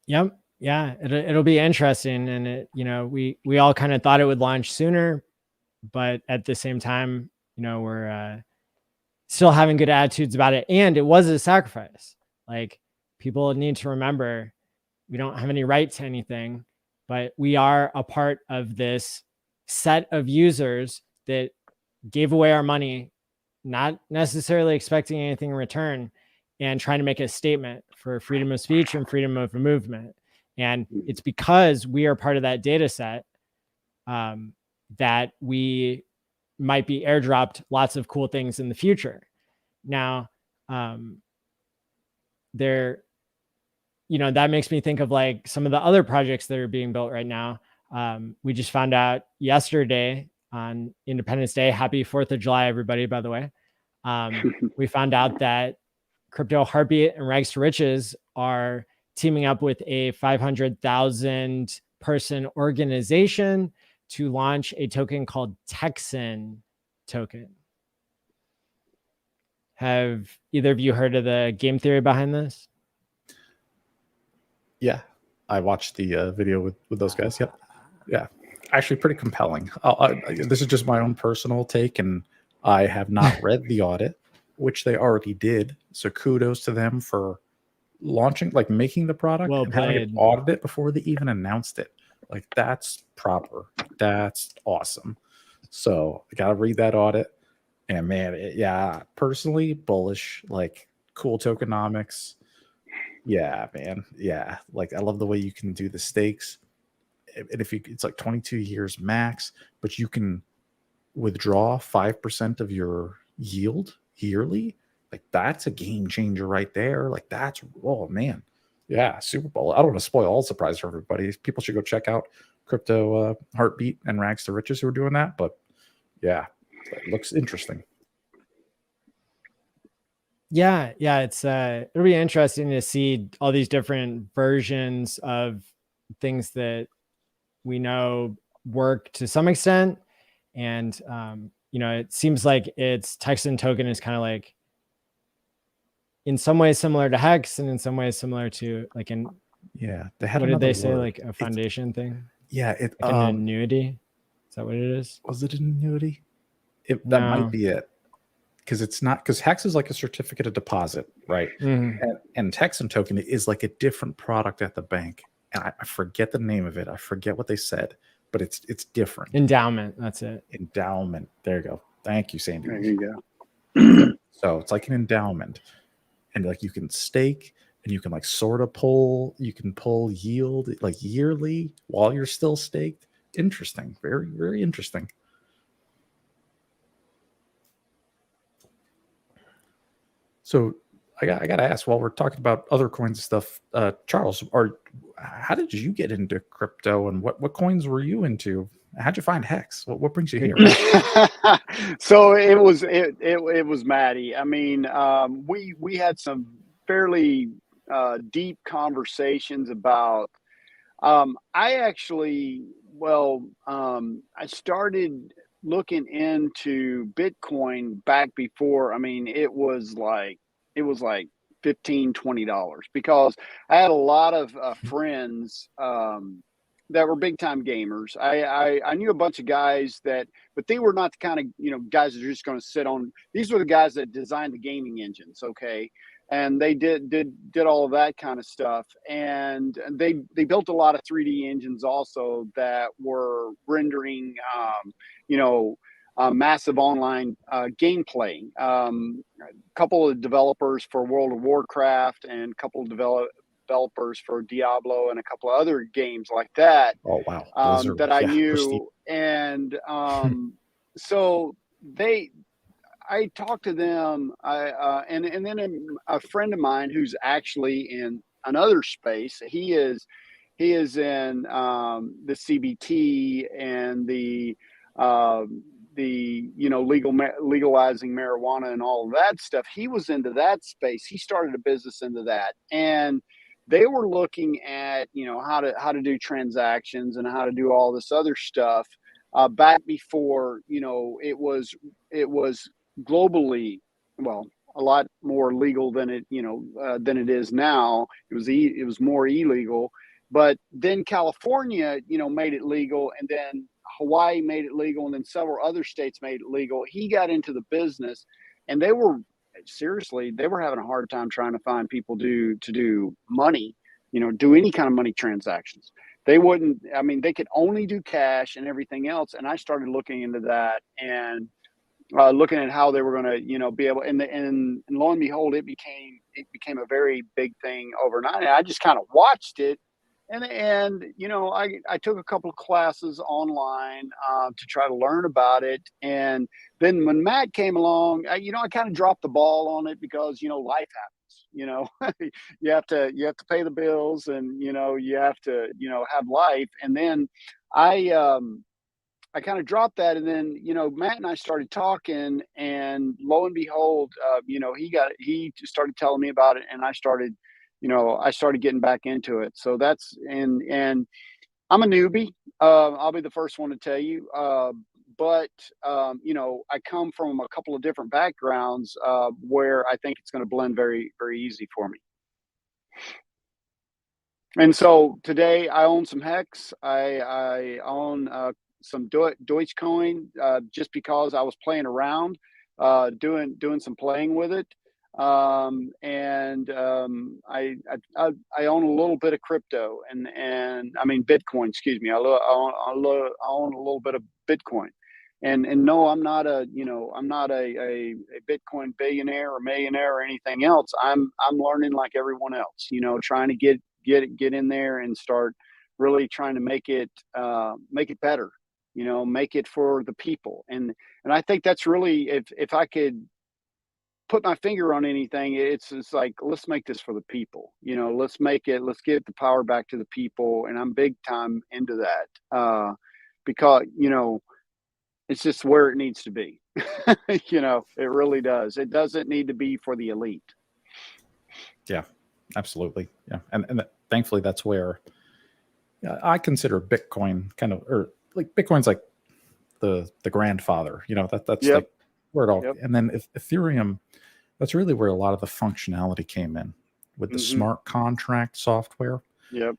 Yep. Yeah. It'll be interesting. And we all kind of thought it would launch sooner, but at the same time, we're still having good attitudes about it. And it was a sacrifice. Like, people need to remember, we don't have any right to anything, but we are a part of this set of users that gave away our money, not necessarily expecting anything in return, and trying to make a statement for freedom of speech and freedom of movement. And it's because we are part of that data set that we might be airdropped lots of cool things in the future. Now, that makes me think of like some of the other projects that are being built right now. We just found out yesterday on Independence Day, happy 4th of July, everybody, by the way. We found out that Crypto Heartbeat and Rags to Riches are teaming up with a 500,000 person organization to launch a token called Texan token. Have either of you heard of the game theory behind this? Yeah, I watched the video with those guys. Yep. Yeah, actually pretty compelling. This is just my own personal take, and I have not read the audit, which they already did. So kudos to them for launching, like making the product and having it audited before they even announced it. Like, that's proper. That's awesome. So I got to read that audit. And man, personally bullish, like cool tokenomics. Yeah, man. Yeah. Like, I love the way you can do the stakes. And it's like 22 years max, but you can withdraw 5% of your yield yearly. Like, that's a game changer right there. Like, oh man. Yeah, Super Bowl. I don't want to spoil all the surprise for everybody. People should go check out Crypto Heartbeat and Rags to Riches who are doing that. But yeah, it looks interesting. Yeah, it's it'll be interesting to see all these different versions of things that we know work to some extent, and it seems like its Texan token is kind of like in some ways similar to HEX, and in some ways similar to like they had what did they word. say, like a foundation thing? Yeah, it's like an annuity. Is that what it is? Was it an annuity? That might be it. Because it's not, because HEX is like a certificate of deposit, right? Mm-hmm. And Texan token is like a different product at the bank. And I forget the name of it. I forget what they said, but it's different. Endowment. That's it. Endowment. There you go. Thank you, Sandy. There you go. So it's like an endowment. And like, you can stake and you can like sort of pull yield like yearly while you're still staked. Interesting. Very, very interesting. So I got to ask, while we're talking about other coins and stuff, Charles, how did you get into crypto, and what coins were you into? How'd you find HEX? What brings you here? So it was Maddie. I mean, we had some fairly deep conversations about. I started looking into Bitcoin back before. I mean, it was like $15, $20 because I had a lot of friends that were big time gamers. I knew a bunch of guys that, but they were not the kind of, you know, guys that are just going to sit on. These were the guys that designed the gaming engines. Okay. And they did all of that kind of stuff. And they built a lot of 3D engines also that were rendering, you know, massive online gameplay. A couple of developers for World of Warcraft and a couple of developers for Diablo and a couple of other games like that. Oh wow, Blizzard, That I yeah, knew. And so I talked to them, and then a friend of mine who's actually in another space. He is in the CBT and the you know legalizing marijuana and all of that stuff. He was into that space. He started a business into that, and they were looking at, you know, how to do transactions and how to do all this other stuff back before, you know, it was globally, well, a lot more legal than it, you know, than it is now. It was more illegal, but then California, you know, made it legal, and then Hawaii made it legal, and then several other states made it legal. He got into the business, and they were having a hard time trying to find people to do money, you know, do any kind of money transactions. They wouldn't. I mean, they could only do cash and everything else. And I started looking into that and looking at how they were going to, you know, be able. And lo and behold, it became a very big thing overnight. And I just kind of watched it. And you know, I took a couple of classes online to try to learn about it. And then when Matt came along, you know, I kind of dropped the ball on it because, you know, life happens. You know, you have to pay the bills, and you know, you have to, you know, have life. And then I I kind of dropped that, and then, you know, Matt and I started talking, and lo and behold, you know, he just started telling me about it, and I started, you know, I started getting back into it. So that's and I'm a newbie. I'll be the first one to tell you. But you know, I come from a couple of different backgrounds where I think it's going to blend very, very easy for me. And so today I own some Hex. I own some Dogecoin just because I was playing around, doing some playing with it. I own a little bit of crypto, and I mean Bitcoin. Excuse me. I own a little bit of Bitcoin. And no, I'm not a Bitcoin billionaire or millionaire or anything else. I'm learning like everyone else. You know, trying to get in there and start really trying to make it better. You know, make it for the people. And I think that's really, if I could put my finger on anything, it's like, let's make this for the people. You know, let's give the power back to the people. And I'm big time into that because, you know, it's just where it needs to be. You know, it really does. It doesn't need to be for the elite. Yeah, absolutely. Yeah. And thankfully that's where I consider Bitcoin kind of, or like Bitcoin's like the grandfather, you know, that's Yep. like where it all, Yep. and then Ethereum, that's really where a lot of the functionality came in with the smart contract software. Yep.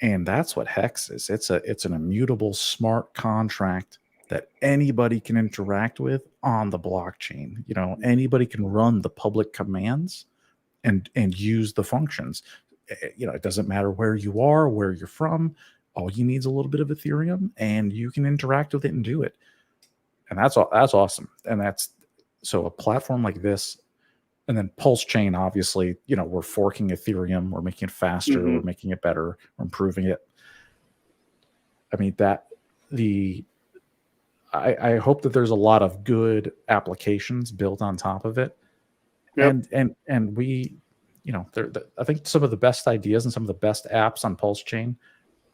And that's what Hex is. It's an immutable smart contract that anybody can interact with on the blockchain. You know, anybody can run the public commands and use the functions. You know, it doesn't matter where you are, where you're from. All you need is a little bit of Ethereum, and you can interact with it and do it. And that's awesome. And that's so a platform like this. And then PulseChain, obviously, you know, we're forking Ethereum, we're making it faster, we're making it better, we're improving it. I mean, I hope that there's a lot of good applications built on top of it. Yep. And we, you know, I think some of the best ideas and some of the best apps on PulseChain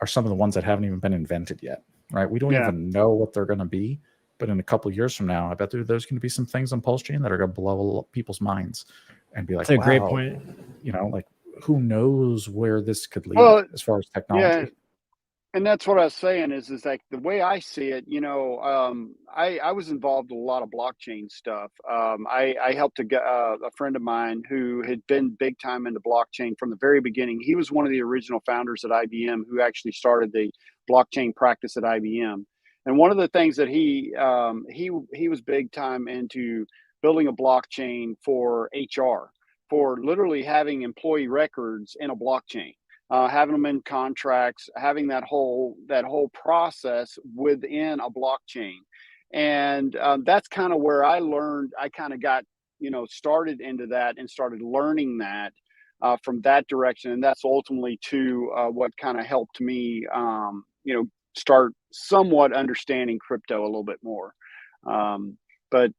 are some of the ones that haven't even been invented yet, right? We don't even know what they're going to be. But in a couple of years from now, I bet there's going to be some things on PulseChain that are going to blow people's minds and be like, that's a wow, great point. You know, like who knows where this could lead as far as technology. Yeah. And that's what I was saying is like the way I see it, you know, I was involved in a lot of blockchain stuff. I helped a friend of mine who had been big time into blockchain from the very beginning. He was one of the original founders at IBM who actually started the blockchain practice at IBM. And one of the things that he was big time into building a blockchain for HR, for literally having employee records in a blockchain, having them in contracts, having that whole process within a blockchain. And that's kind of where I learned. I kind of got started into that and started learning that from that direction, and that's ultimately to what kind of helped me start somewhat understanding crypto a little bit more. But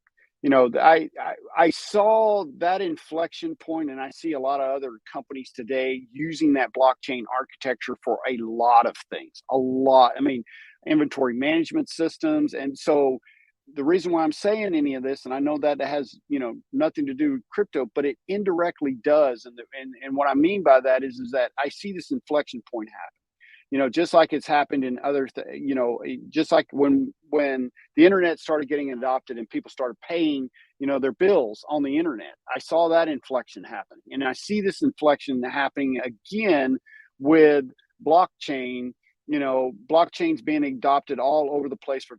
I saw that inflection point, and I see a lot of other companies today using that blockchain architecture for a lot of things. A lot. I mean, inventory management systems. And so the reason why I'm saying any of this, and I know that has nothing to do with crypto, but it indirectly does. And what I mean by that is that I see this inflection point happen. Just like it's happened in other, just like when the internet started getting adopted and people started paying, their bills on the internet. I saw that inflection happen, and I see this inflection happening again with blockchain. Blockchains being adopted all over the place for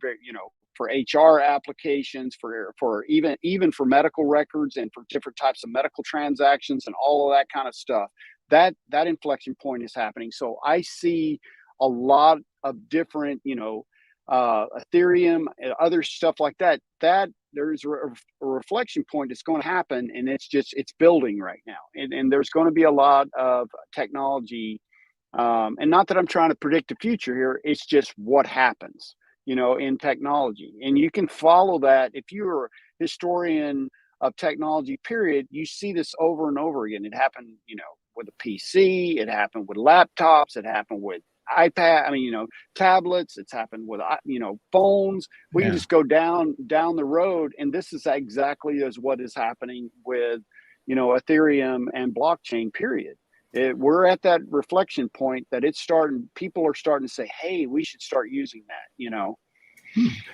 for HR applications, for even for medical records and for different types of medical transactions and all of that kind of stuff. That inflection point is happening. So I see a lot of different, Ethereum and other stuff like that. That there's a reflection point that's going to happen, and it's building right now. And there's going to be a lot of technology, and not that I'm trying to predict the future here. It's just what happens, in technology, and you can follow that if you're a historian of technology. Period. You see this over and over again. It happened, with a PC. It happened with laptops. It happened with iPad. Tablets. It's happened with phones. We can just go down the road, and this is exactly as what is happening with Ethereum and blockchain. Period. We're at that reflection point that people are starting to say, hey, we should start using that.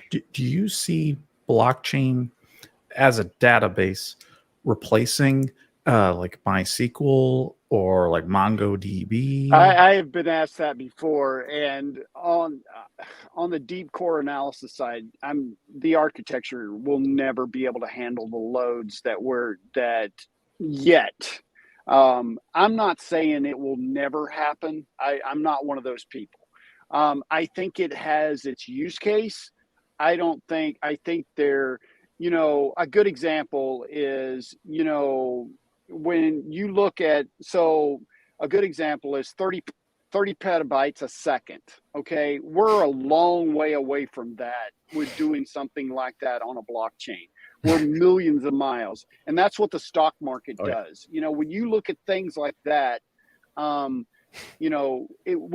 Do you see blockchain as a database replacing like MySQL or like MongoDB? I have been asked that before, and on the deep core analysis side, the architecture will never be able to handle the loads that yet. I'm not saying it will never happen. I'm not one of those people. I think it has its use case. I think they're, a good example is, when you look at, a good example is 30 petabytes a second. Okay. We're a long way away from that with doing something like that on a blockchain. We're millions of miles. And that's what the stock market does. When you look at things like that, we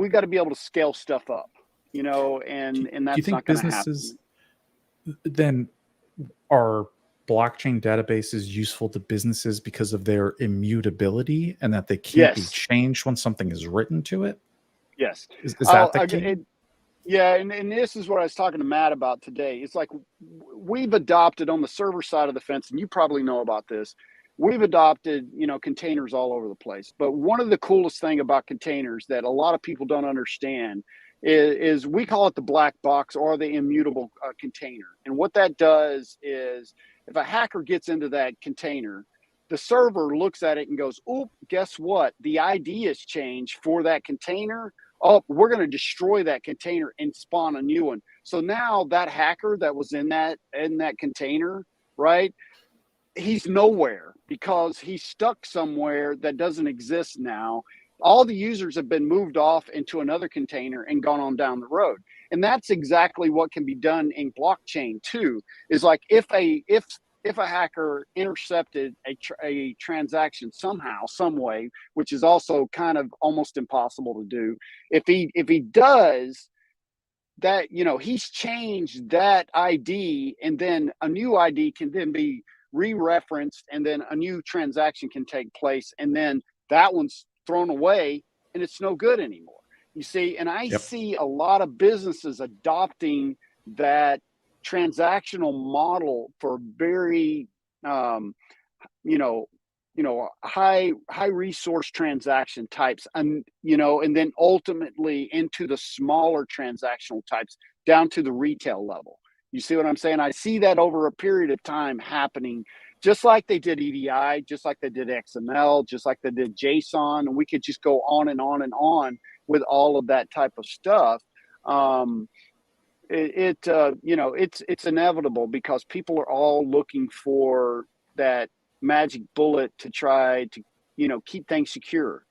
got to be able to scale stuff up, and that's not going to happen. Then are blockchain databases useful to businesses because of their immutability and that they can't be changed when something is written to it? Yes. Is that the key? Yeah, and this is what I was talking to Matt about today. It's like we've adopted on the server side of the fence, and you probably know about this. We've adopted, containers all over the place. But one of the coolest thing about containers that a lot of people don't understand is we call it the black box or the immutable container. And what that does is if a hacker gets into that container, the server looks at it and goes, "Oh, guess what? The ID has changed for that container. Oh, we're going to destroy that container and spawn a new one." So now that hacker that was in that container, right? He's nowhere because he's stuck somewhere that doesn't exist now. All the users have been moved off into another container and gone on down the road. And that's exactly what can be done in blockchain too, is like if a hacker intercepted a transaction somehow, some way, which is also kind of almost impossible to do, if he does that, he's changed that ID, and then a new ID can then be re-referenced, and then a new transaction can take place, and then that one's thrown away and it's no good anymore. You see, and I see a lot of businesses adopting that transactional model for very high resource transaction types, and and then ultimately into the smaller transactional types down to the retail level. You see what I'm saying? I see that over a period of time happening, just like they did EDI, just like they did XML, just like they did JSON, and we could just go on and on and on with all of that type of stuff. It's inevitable because people are all looking for that magic bullet to try to, keep things secure,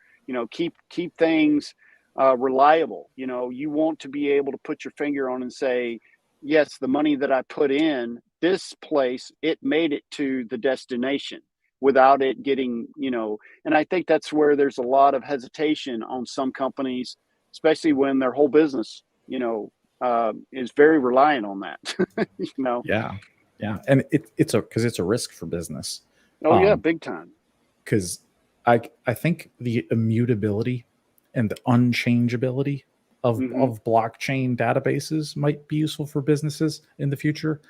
keep things reliable. You want to be able to put your finger on and say, yes, the money that I put in this place, it made it to the destination without it getting, and I think that's where there's a lot of hesitation on some companies, especially when their whole business, is very reliant on that. Yeah. And it's a risk for business. Oh yeah, big time. Because I think the immutability and the unchangeability of blockchain databases might be useful for businesses in the future.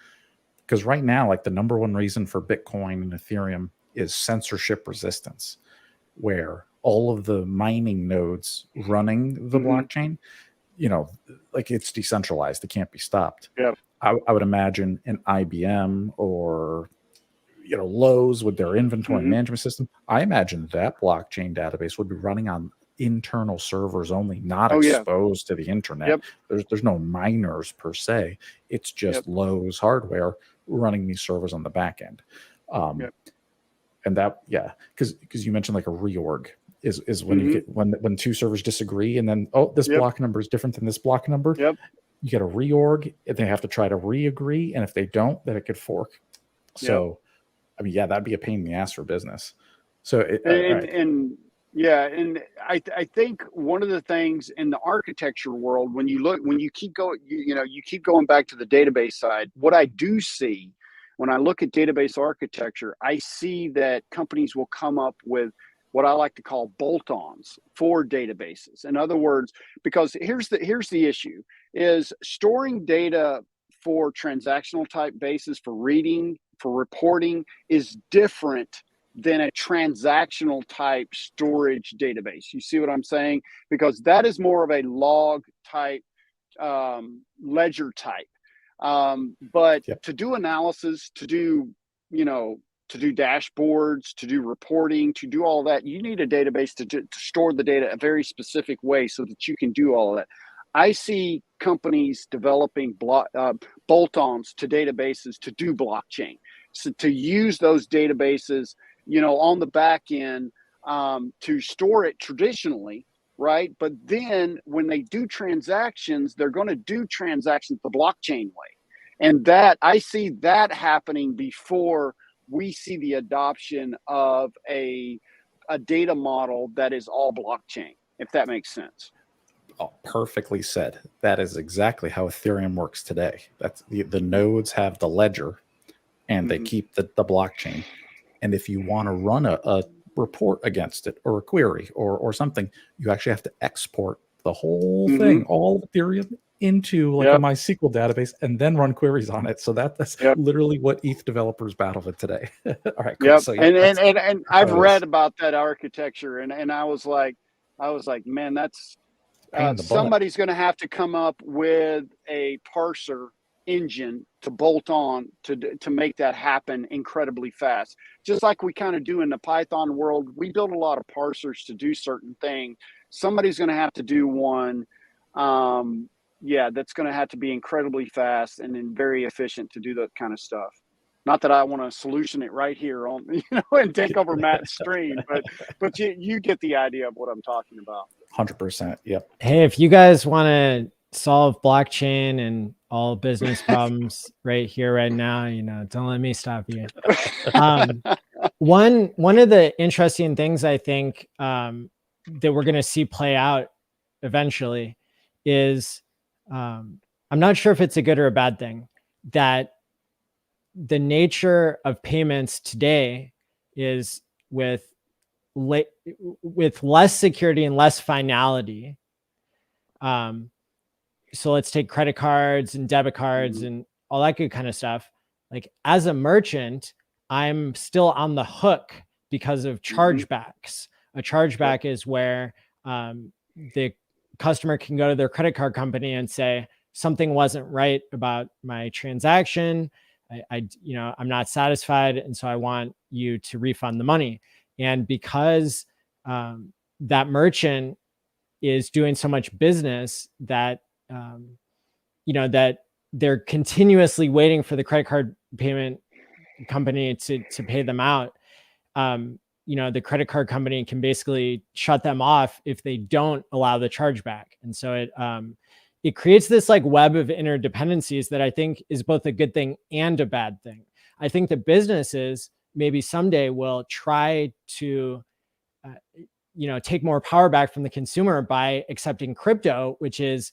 Because right now, like the number one reason for Bitcoin and Ethereum is censorship resistance, where all of the mining nodes running the blockchain, like it's decentralized, it can't be stopped. Yeah. I would imagine an IBM or Lowe's with their inventory management system. I imagine that blockchain database would be running on internal servers only, not exposed to the internet. There's no miners per se. It's just Lowe's hardware running these servers on the back end. And that, because you mentioned like a reorg is when you get when two servers disagree, and then this block number is different than this block number. You get a reorg, and they have to try to re-agree, and if they don't, then it could fork. So I mean, that'd be a pain in the ass for business. So and I think one of the things in the architecture world, when you keep going back to the database side, what I do see when I look at database architecture, I see that companies will come up with what I like to call bolt-ons for databases. In other words, because here's the issue, is storing data for transactional type basis, for reading, for reporting, is different than a transactional type storage database. You see what I'm saying? Because that is more of a log type, ledger type. But to do analysis, to do dashboards, to do reporting, to do all that, you need a database to store the data a very specific way so that you can do all of that. I see companies developing bolt-ons to databases to do blockchain. So to use those databases, on the back end, to store it traditionally, right? But then when they do transactions, they're going to do transactions the blockchain way. And that I see that happening before we see the adoption of a data model that is all blockchain, if that makes sense. Oh, perfectly said. That is exactly how Ethereum works today. That's the nodes have the ledger, and they keep the blockchain. And if you want to run a report against it, or a query, or something, you actually have to export the whole thing, all of Ethereum, into like a MySQL database, and then run queries on it. So that's literally what ETH developers battle with today. All right, cool. So, and I've read about that architecture, and I was like, man, that's somebody's going to have to come up with a parser engine to bolt on to make that happen incredibly fast. Just like we kind of do in the Python world, we build a lot of parsers to do certain things. Somebody's going to have to do one, that's going to have to be incredibly fast and then very efficient to do that kind of stuff. Not that I want to solution it right here on, and take over Matt's stream, but you get the idea of what I'm talking about. 100%. Yep. Hey, if you guys want to solve blockchain and all business problems right here, right now, don't let me stop you. One of the interesting things I think that we're going to see play out eventually is, I'm not sure if it's a good or a bad thing, that the nature of payments today is with less security and less finality. So let's take credit cards and debit cards and all that good kind of stuff. Like, as a merchant, I'm still on the hook because of chargebacks. A chargeback is where the customer can go to their credit card company and say, something wasn't right about my transaction. I'm not satisfied. And so I want you to refund the money. And because that merchant is doing so much business that, that they're continuously waiting for the credit card payment company to pay them out. The credit card company can basically shut them off if they don't allow the chargeback. And so it creates this like web of interdependencies that I think is both a good thing and a bad thing. I think that businesses maybe someday will try to, take more power back from the consumer by accepting crypto, which is,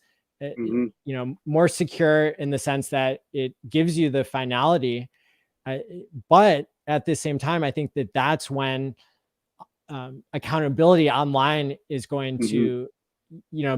more secure in the sense that it gives you the finality. But at the same time, I think that that's when accountability online is going to,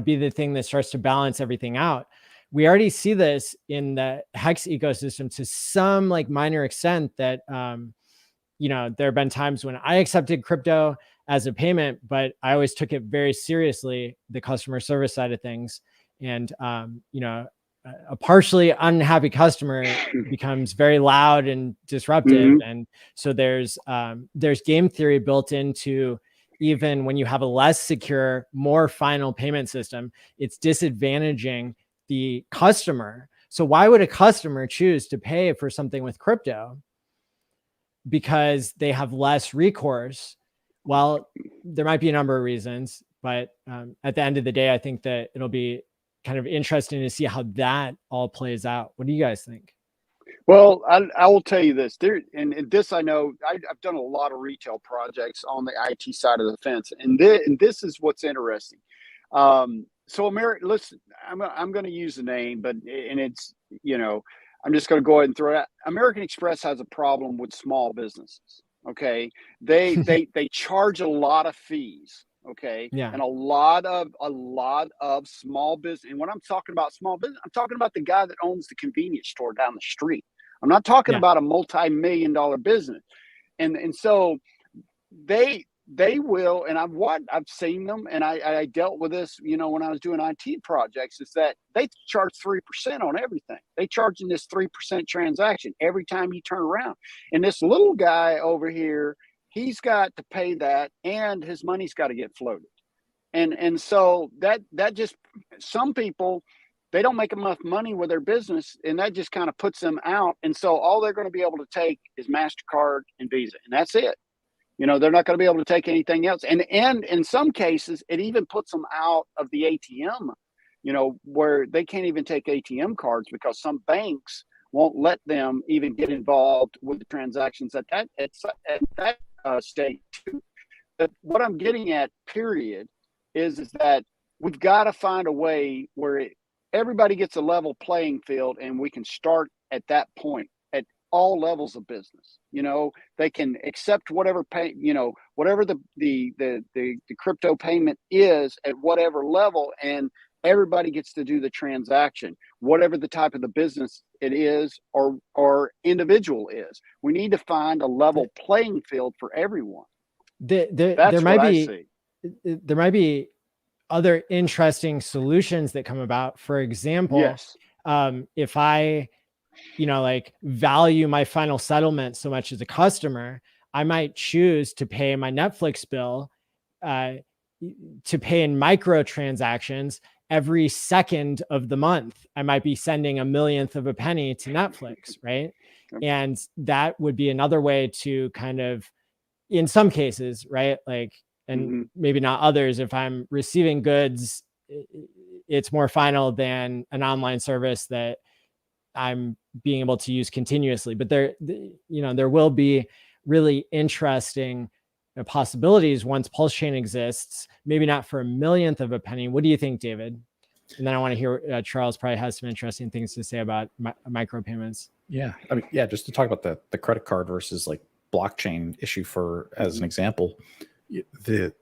be the thing that starts to balance everything out. We already see this in the HEX ecosystem to some like minor extent that, there have been times when I accepted crypto as a payment, but I always took it very seriously, the customer service side of things. And, a partially unhappy customer becomes very loud and disruptive. And so there's game theory built into, even when you have a less secure, more final payment system, it's disadvantaging the customer. So why would a customer choose to pay for something with crypto? Because they have less recourse. Well, there might be a number of reasons, but at the end of the day, I think that it'll be kind of interesting to see how that all plays out. What do you guys think? Well, I will tell you this. And this I know, I've done a lot of retail projects on the IT side of the fence, and this is what's interesting. So listen, I'm going to use the name, but it's I'm just going to go ahead and throw it out. American Express has a problem with small businesses. Okay, they charge a lot of fees. Okay. Yeah. And a lot of small business. And when I'm talking about small business, I'm talking about the guy that owns the convenience store down the street. I'm not talking about a multi-million-dollar business. And so they will, and I've seen them, and I dealt with this, when I was doing IT projects, is that they charge 3% on everything. They charging this 3% transaction every time you turn around. And this little guy over here, he's got to pay that, and his money's got to get floated. And so that just, some people, they don't make enough money with their business, and that just kind of puts them out. And so all they're going to be able to take is MasterCard and Visa, and that's it. They're not going to be able to take anything else. And in some cases, it even puts them out of the ATM, where they can't even take ATM cards because some banks won't let them even get involved with the transactions at that state too. But what I'm getting at, period, is that we've got to find a way where everybody gets a level playing field, and we can start at that point at all levels of business. They can accept whatever whatever the crypto payment is at whatever level, and everybody gets to do the transaction, whatever the type of the business it is or individual is. We need to find a level playing field for everyone. There might be other interesting solutions that come about. For example, if I, value my final settlement so much as a customer, I might choose to pay my Netflix bill, to pay in microtransactions every second of the month. I might be sending a millionth of a penny to Netflix, right? And that would be another way to kind of, in some cases, right? And maybe not others, if I'm receiving goods, it's more final than an online service that I'm being able to use continuously. But there will be really interesting possibilities once PulseChain exists, maybe not for a millionth of a penny. What do you think, David? And then I want to hear, Charles probably has some interesting things to say about micropayments. Yeah. Just to talk about the credit card versus like blockchain issue as an example, the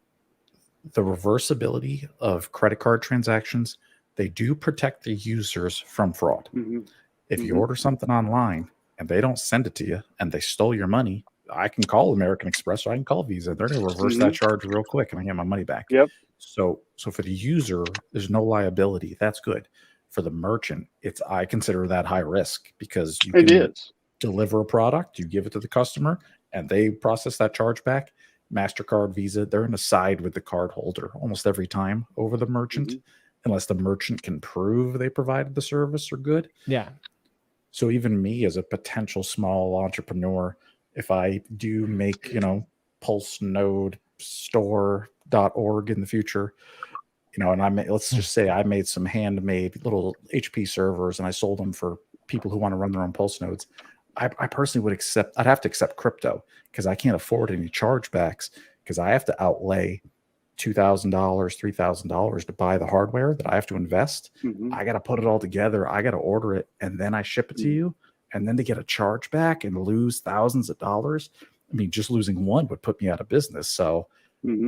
reversibility of credit card transactions, they do protect the users from fraud. If you order something online and they don't send it to you and they stole your money, I can call American Express or I can call Visa. They're going to reverse that charge real quick and I get my money back. Yep. So for the user, there's no liability. That's good. For the merchant, I consider that high risk because you can deliver a product, you give it to the customer, and they process that charge back. MasterCard, Visa, they're in a side with the card holder almost every time over the merchant, unless the merchant can prove they provided the service or good. Yeah. So even me as a potential small entrepreneur, if I do make, Pulse Node store.org in the future, and let's just say I made some handmade little HP servers and I sold them for people who want to run their own Pulse nodes. I personally I'd have to accept crypto because I can't afford any chargebacks because I have to outlay $2,000, $3,000 to buy the hardware that I have to invest. I got to put it all together. I got to order it and then I ship it to you. And then to get a chargeback and lose thousands of dollars. I mean, just losing one would put me out of business. So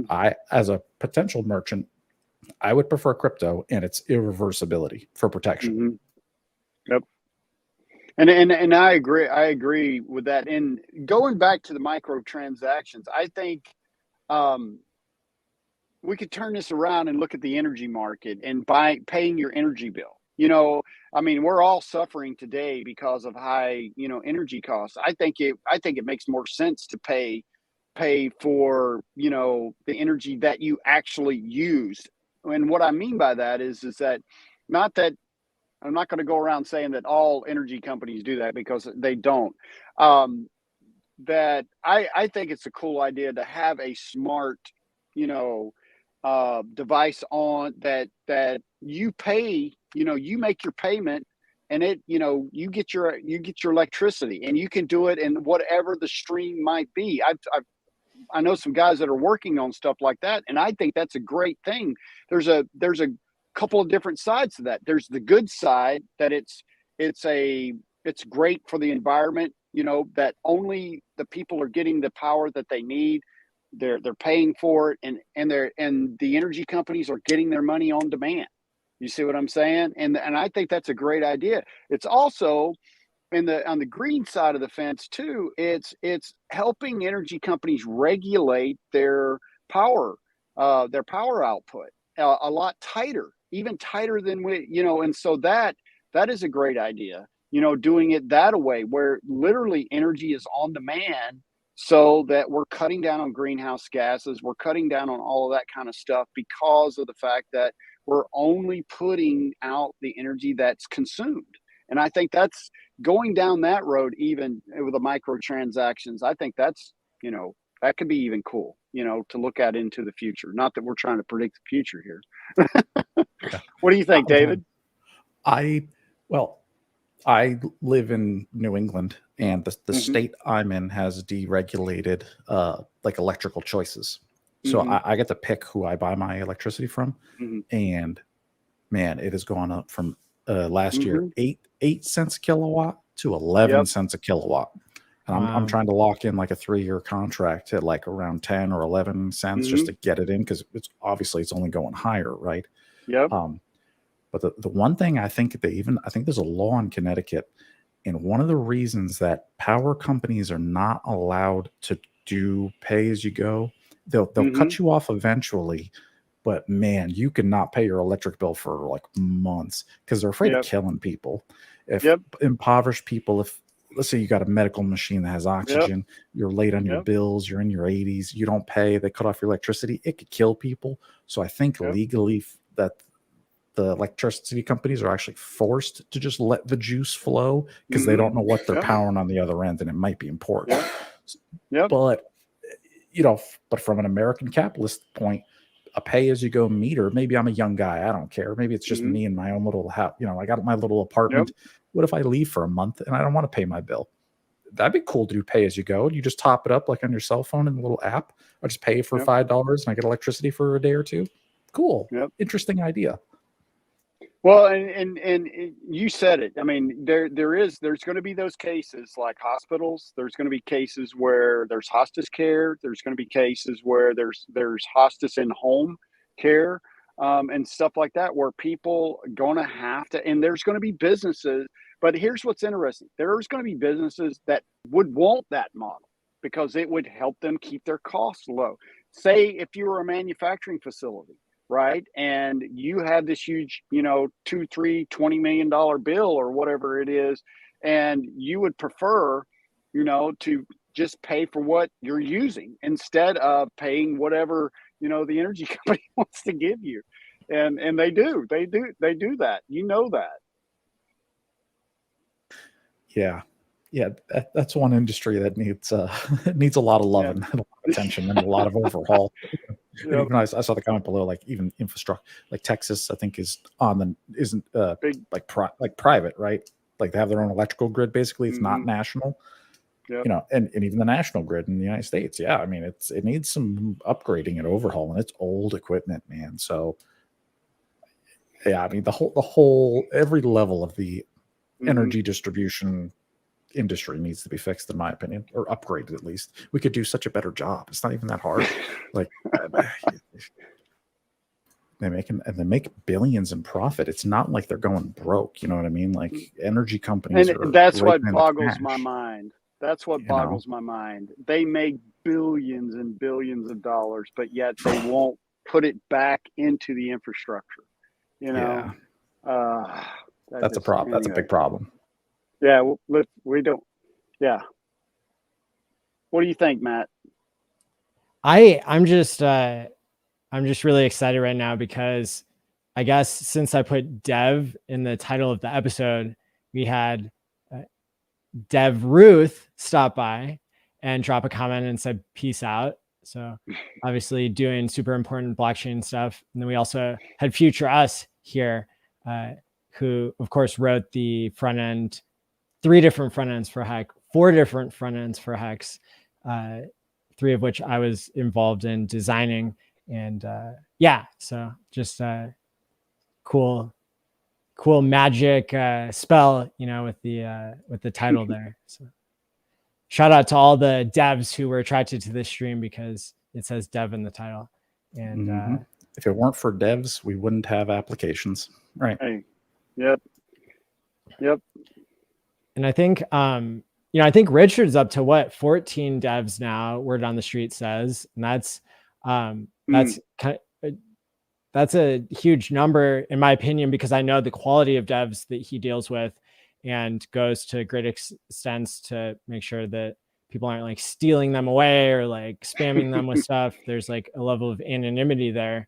I, as a potential merchant, I would prefer crypto and its irreversibility for protection. Yep. And I agree with that. And going back to the microtransactions, I think we could turn this around and look at the energy market and paying your energy bill. I mean, we're all suffering today because of high, energy costs. I think it makes more sense to pay for, the energy that you actually used. And what I mean by that is that not that I'm not going to go around saying that all energy companies do that because they don't. That I think it's a cool idea to have a smart, device on that you pay, you make your payment and it, you get your electricity and you can do it in whatever the stream might be. I know some guys that are working on stuff like that, and I think that's a great thing. There's a couple of different sides to that. There's the good side that it's great for the environment, that only the people are getting the power that they need. They're paying for it, and the energy companies are getting their money on demand. You see what I'm saying? And I think that's a great idea. It's also on the green side of the fence too. It's helping energy companies regulate their power output a lot tighter, even tighter than and so that is a great idea. Doing it that way where literally energy is on demand, so that we're cutting down on greenhouse gases, we're cutting down on all of that kind of stuff because of the fact that we're only putting out the energy that's consumed. And I think that's going down that road, even with the microtransactions. I think that's, that could be even cool, to look at into the future. Not that we're trying to predict the future here. What do you think, David? I live in New England, and the state I'm in has deregulated like electrical choices. So I get to pick who I buy my electricity from. And man, it has gone up from last year, 8 cents a kilowatt to 11 cents a kilowatt. And I'm trying to lock in like a 3-year contract at like around 10 or 11 cents just to get it in, because it's only going higher, right? Yep. But the one thing I think I think there's a law in Connecticut, and one of the reasons that power companies are not allowed to do pay as you go, they'll cut you off eventually, but man, you cannot pay your electric bill for like months because they're afraid of killing people. If impoverished people, if let's say you got a medical machine that has oxygen, you're late on your bills, you're in your 80s, you don't pay, they cut off your electricity, it could kill people. So I think legally that the electricity companies are actually forced to just let the juice flow because they don't know what they're powering on the other end, and it might be important. But but from an American capitalist point, a pay-as-you-go meter, maybe I'm a young guy, I don't care. Maybe it's just me in my own little house. I got my little apartment. What if I leave for a month and I don't want to pay my bill? That'd be cool to do pay-as-you-go. You just top it up like on your cell phone in the little app. I just pay for $5 and I get electricity for a day or two. Cool. Interesting idea. Well, and you said it. I mean, there's going to be those cases like hospitals. There's going to be cases where there's hospice care. There's going to be cases where there's hospice in home care, and stuff like that, where people are going to have to. And there's going to be businesses. But here's what's interesting: there's going to be businesses that would want that model. because it would help them keep their costs low. Say if you were a manufacturing facility, right, and you had this huge, $2, $3, $20 million bill or whatever it is, and you would prefer, to just pay for what you're using instead of paying whatever, the energy company wants to give you. And they do that. That. Yeah. Yeah. That's one industry that needs needs a lot of love and a lot of attention and a lot of overhaul. And even I saw the comment below, like even infrastructure, like Texas, I think isn't Big, like private, right? Like they have their own electrical grid. Basically, it's not national. Yep. And even the national grid in the United States. Yeah. I mean, it needs some upgrading and overhaul, and it's old equipment, man. So yeah, I mean, the whole every level of the energy distribution industry needs to be fixed, in my opinion, or upgraded at least. We could do such a better job. It's not even that hard. Like they make billions in profit. It's not like they're going broke. You know what I mean? Like energy companies, and that's what boggles my mind. That's what boggles my mind. They make billions and billions of dollars, but yet they won't put it back into the infrastructure. That's a problem. Anyway. That's a big problem. Yeah, we don't. Yeah. What do you think, Matt? I'm just really excited right now because I guess since I put Dev in the title of the episode, we had Dev Ruth stop by and drop a comment and said peace out. So obviously doing super important blockchain stuff. And then we also had Future Us here, who of course wrote the front end, 3 different front ends for HEX, 4 different front ends for HEX, 3 of which I was involved in designing. And so just cool magic spell, with the title there. So shout out to all the devs who were attracted to this stream because it says dev in the title. And if it weren't for devs, we wouldn't have applications, right? Hey, yep. And I think I think Richard's up to what 14 devs now. Word on the street says, and that's that's a huge number in my opinion, because I know the quality of devs that he deals with and goes to great extents to make sure that people aren't like stealing them away or like spamming them with stuff. There's like a level of anonymity there.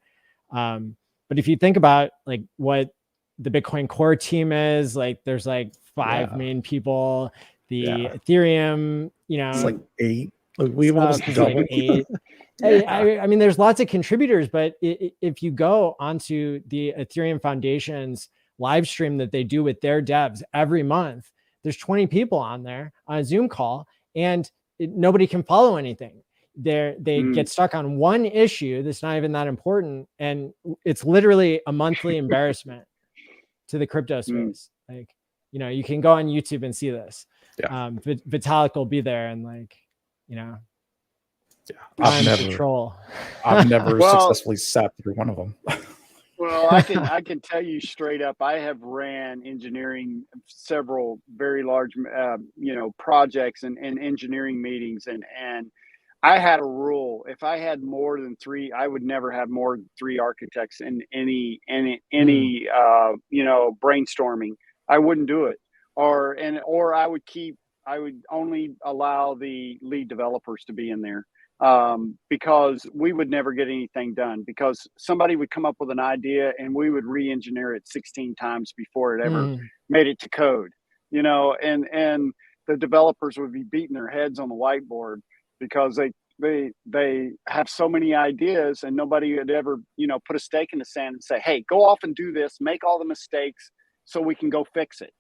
But if you think about like what the Bitcoin core team is, like there's like 5 main people, the Ethereum, it's like 8. We've almost doubled. Like 8. I mean, there's lots of contributors, but if you go onto the Ethereum Foundation's live stream that they do with their devs every month, there's 20 people on there on a Zoom call, and nobody can follow anything. They get stuck on one issue that's not even that important, and it's literally a monthly embarrassment to the crypto space. Like, you can go on YouTube and see this. Vitalik will be there and like, I've never successfully sat through one of them. Well, I can tell you straight up, I have ran engineering, several very large, projects and engineering meetings. And I had a rule. If I had more than 3, I would never have more than 3 architects in any brainstorming. I wouldn't do it. Or I would only allow the lead developers to be in there. Because we would never get anything done, because somebody would come up with an idea and we would re-engineer it 16 times before it ever made it to code, and the developers would be beating their heads on the whiteboard because they have so many ideas and nobody would ever, put a stake in the sand and say, hey, go off and do this, make all the mistakes so we can go fix it.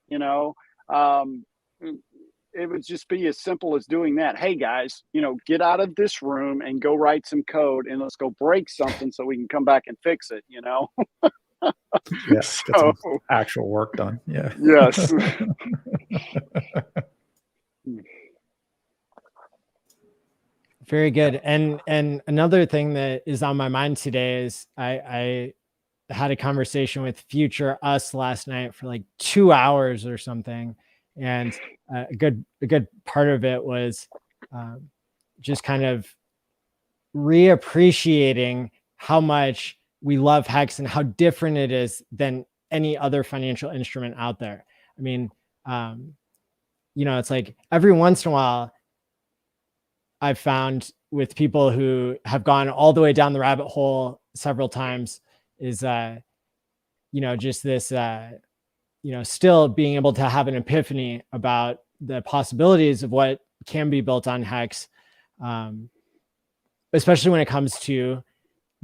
It would just be as simple as doing that. Hey guys, get out of this room and go write some code and let's go break something so we can come back and fix it, Get some actual work done. Yeah. Yes. Very good. And another thing that is on my mind today is I had a conversation with Future Us last night for like 2 hours or something. And a good part of it was just kind of reappreciating how much we love HEX and how different it is than any other financial instrument out there. I mean, it's like every once in a while, I've found with people who have gone all the way down the rabbit hole several times is, just this, still being able to have an epiphany about the possibilities of what can be built on HEX, especially when it comes to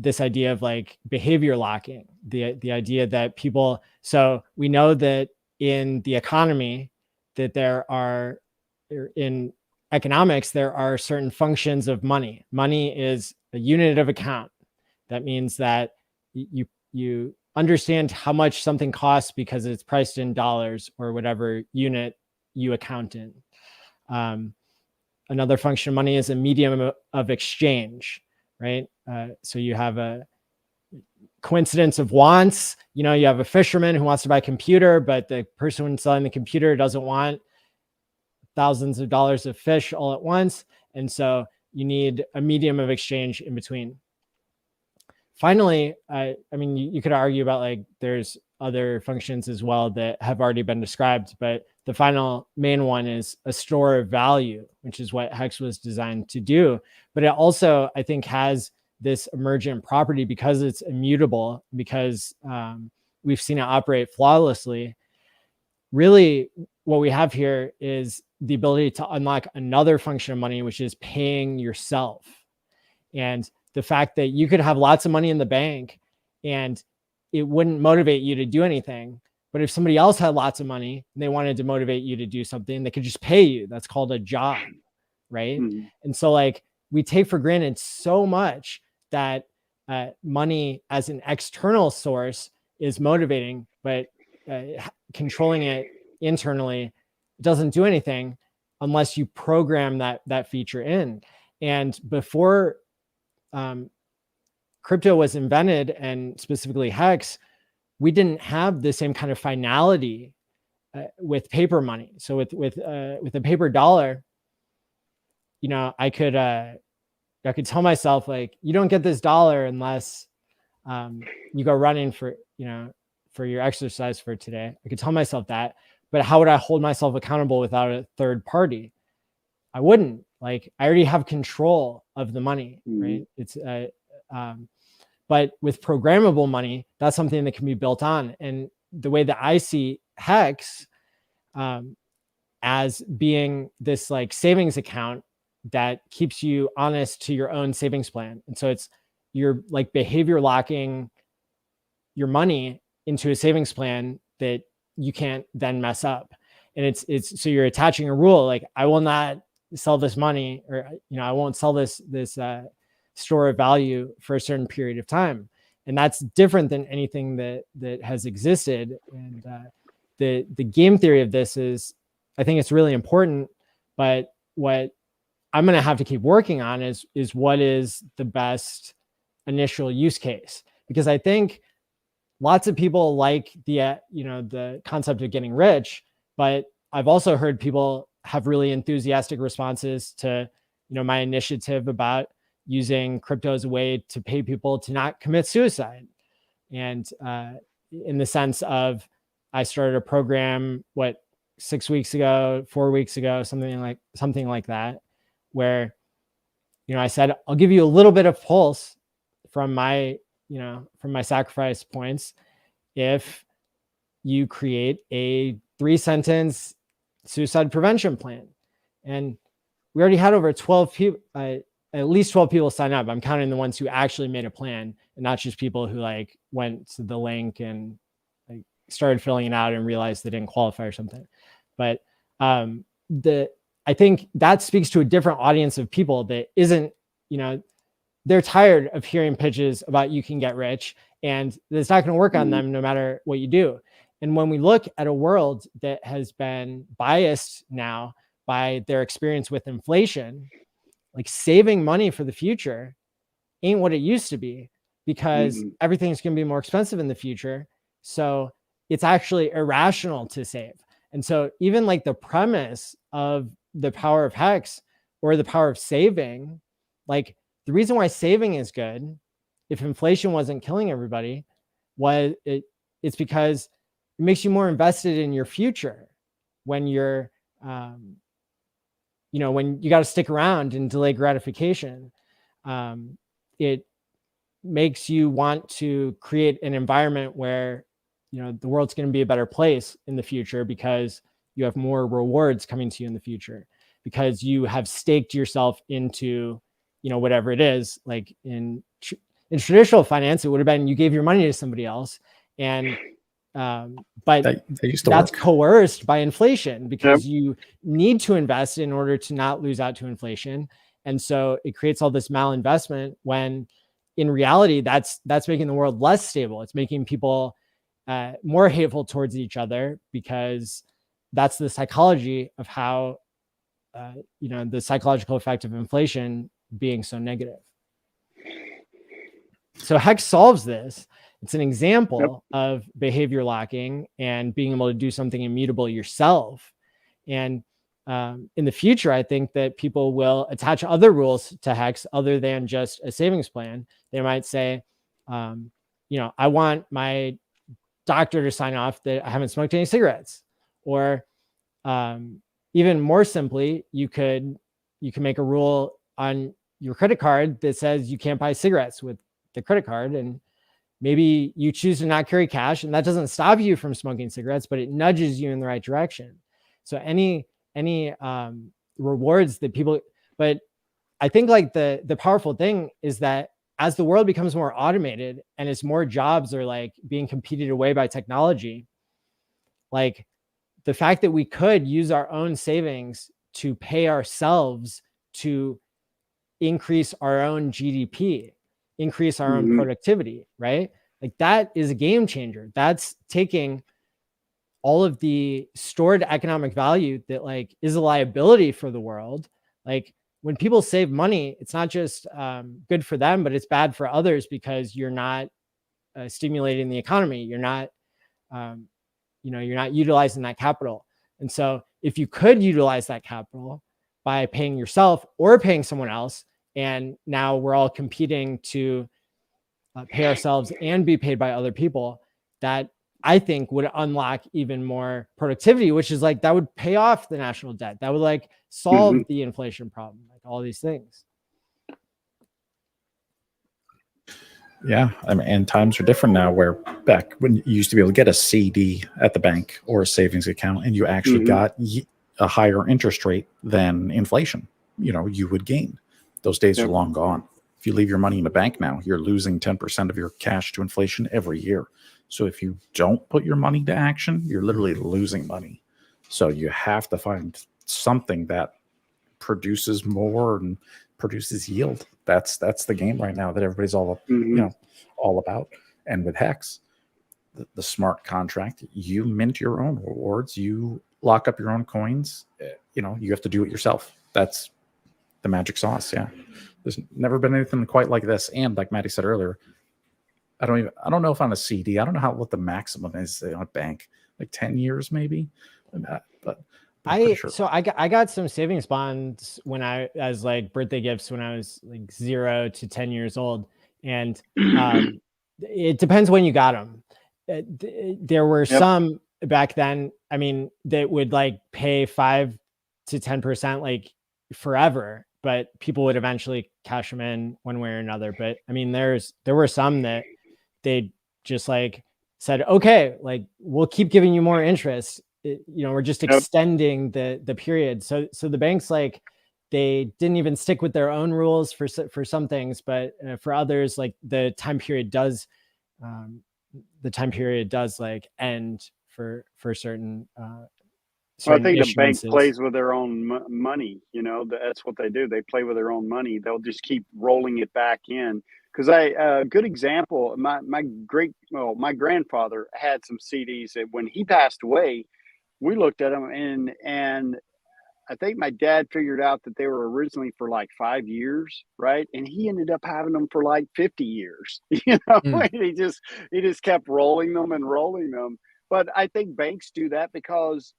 this idea of like behavior locking, the idea that people, so we know that in the economy that in economics, there are certain functions of money. Money is a unit of account. That means that you understand how much something costs because it's priced in dollars or whatever unit you account in. Another function of money is a medium of exchange, right? So you have a coincidence of wants. You have a fisherman who wants to buy a computer, but the person selling the computer doesn't want thousands of dollars of fish all at once. And so you need a medium of exchange in between. Finally, I mean, you could argue about like there's other functions as well that have already been described, but the final main one is a store of value, which is what HEX was designed to do. But it also, I think, has this emergent property because it's immutable, because we've seen it operate flawlessly. Really, what we have here is the ability to unlock another function of money, which is paying yourself. And the fact that you could have lots of money in the bank and it wouldn't motivate you to do anything. But if somebody else had lots of money and they wanted to motivate you to do something, they could just pay you. That's called a job, right? Mm-hmm. And so like we take for granted so much that money as an external source is motivating, but controlling it internally doesn't do anything unless you program that feature in. And before crypto was invented, and specifically HEX, we didn't have the same kind of finality with paper money. So with a paper dollar, I could tell myself like, you don't get this dollar unless you go running for your exercise for today. I could tell myself that, but how would I hold myself accountable without a third party? I wouldn't. Like, I already have control of the money, right? It's but with programmable money, that's something that can be built on. And the way that I see HEX as being this like savings account that keeps you honest to your own savings plan. And so you're like behavior locking your money into a savings plan that you can't then mess up. And so you're attaching a rule, like, I will not sell this money, or, I won't sell this store of value for a certain period of time. And that's different than anything that has existed. And the game theory of this is, I think it's really important, but what I'm going to have to keep working on is what is the best initial use case, because I think lots of people like the concept of getting rich, but I've also heard people have really enthusiastic responses to, my initiative about using crypto as a way to pay people to not commit suicide. And in the sense of, I started a program, 6 weeks ago, 4 weeks ago, something like that, where, I said, I'll give you a little bit of pulse from my sacrifice points if you create a 3-sentence suicide prevention plan. And we already had over 12 people, at least 12 people sign up. I'm counting the ones who actually made a plan, and not just people who like went to the link and like started filling it out and realized they didn't qualify or something. But I think that speaks to a different audience of people that isn't, they're tired of hearing pitches about you can get rich, and it's not going to work on them no matter what you do. And when we look at a world that has been biased now by their experience with inflation, like, saving money for the future ain't what it used to be, because everything's going to be more expensive in the future. So it's actually irrational to save. And so even like the premise of the power of HEX or the power of saving. Like the reason why saving is good, if inflation wasn't killing everybody, it's because it makes you more invested in your future when you're, when you got to stick around and delay gratification. It makes you want to create an environment where, the world's going to be a better place in the future because you have more rewards coming to you in the future, because you have staked yourself into, whatever it is. Like in traditional finance, it would have been you gave your money to somebody else, and but That used to that's work. coerced by inflation, because you need to invest in order to not lose out to inflation. And so it creates all this malinvestment, when in reality, that's making the world less stable. It's making people more hateful towards each other, because that's the psychology of how, the psychological effect of inflation being so negative. So HEX solves this. It's an example of behavior locking and being able to do something immutable yourself. And in the future, I think that people will attach other rules to HEX other than just a savings plan. They might say, I want my doctor to sign off that I haven't smoked any cigarettes. Or even more simply, you can make a rule on your credit card that says you can't buy cigarettes with the credit card, and maybe you choose to not carry cash, and that doesn't stop you from smoking cigarettes, but it nudges you in the right direction. So any rewards that people, but I think like the powerful thing is that as the world becomes more automated and as more jobs are like being competed away by technology, like the fact that we could use our own savings to pay ourselves to increase our own GDP, increase our own productivity, right? Like that is a game changer. That's taking all of the stored economic value that like is a liability for the world. Like when people save money, it's not just good for them, but it's bad for others, because you're not stimulating the economy. You're not, you're not utilizing that capital. And so if you could utilize that capital by paying yourself or paying someone else, and now we're all competing to pay ourselves and be paid by other people, that I think would unlock even more productivity, which is like, that would pay off the national debt. That would like solve the inflation problem, like all these things. Yeah. I mean, and times are different now, where back when you used to be able to get a CD at the bank or a savings account, and you actually got a higher interest rate than inflation, you would gain. Those days are long gone. If you leave your money in a bank now, you're losing 10% of your cash to inflation every year. So if you don't put your money to action, you're literally losing money. So you have to find something that produces more and produces yield. That's the game right now that everybody's all all about. And with HEX, the smart contract, you mint your own rewards, you lock up your own coins. You have to do it yourself. That's the magic sauce. Yeah, there's never been anything quite like this. And like Maddie said earlier, I don't know if on a CD, I don't know what the maximum is on a bank, like 10 years maybe. But I got some savings bonds as like birthday gifts when I was like 0 to 10 years old. And it depends when you got them. There were some back then, I mean, that would like pay 5 to 10% like forever, but people would eventually cash them in one way or another. But I mean, there were some that they just like said, okay, like we'll keep giving you more interest. We're just extending the period. So the banks, like, they didn't even stick with their own rules for some things, but for others, like the time period does like end for certain. Well, I think the bank plays with their own money. That's what they do. They play with their own money. They'll just keep rolling it back in. Because a good example, my grandfather had some CDs that when he passed away, we looked at them and I think my dad figured out that they were originally for like 5 years, right? And he ended up having them for like 50 years. He just kept rolling them and rolling them. But I think banks do that because,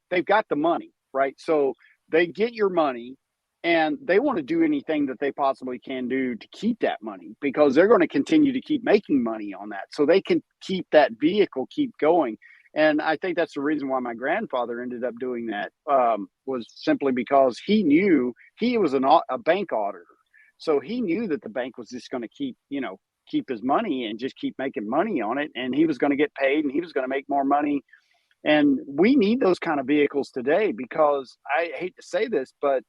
they've got the money, right? So they get your money and they want to do anything that they possibly can do to keep that money, because they're going to continue to keep making money on that, so they can keep that vehicle keep going. And I think that's the reason why my grandfather ended up doing that, was simply because he knew he was a bank auditor. So he knew that the bank was just going to keep his money and just keep making money on it. And he was going to get paid and he was going to make more money. And we need those kind of vehicles today, because I hate to say this, but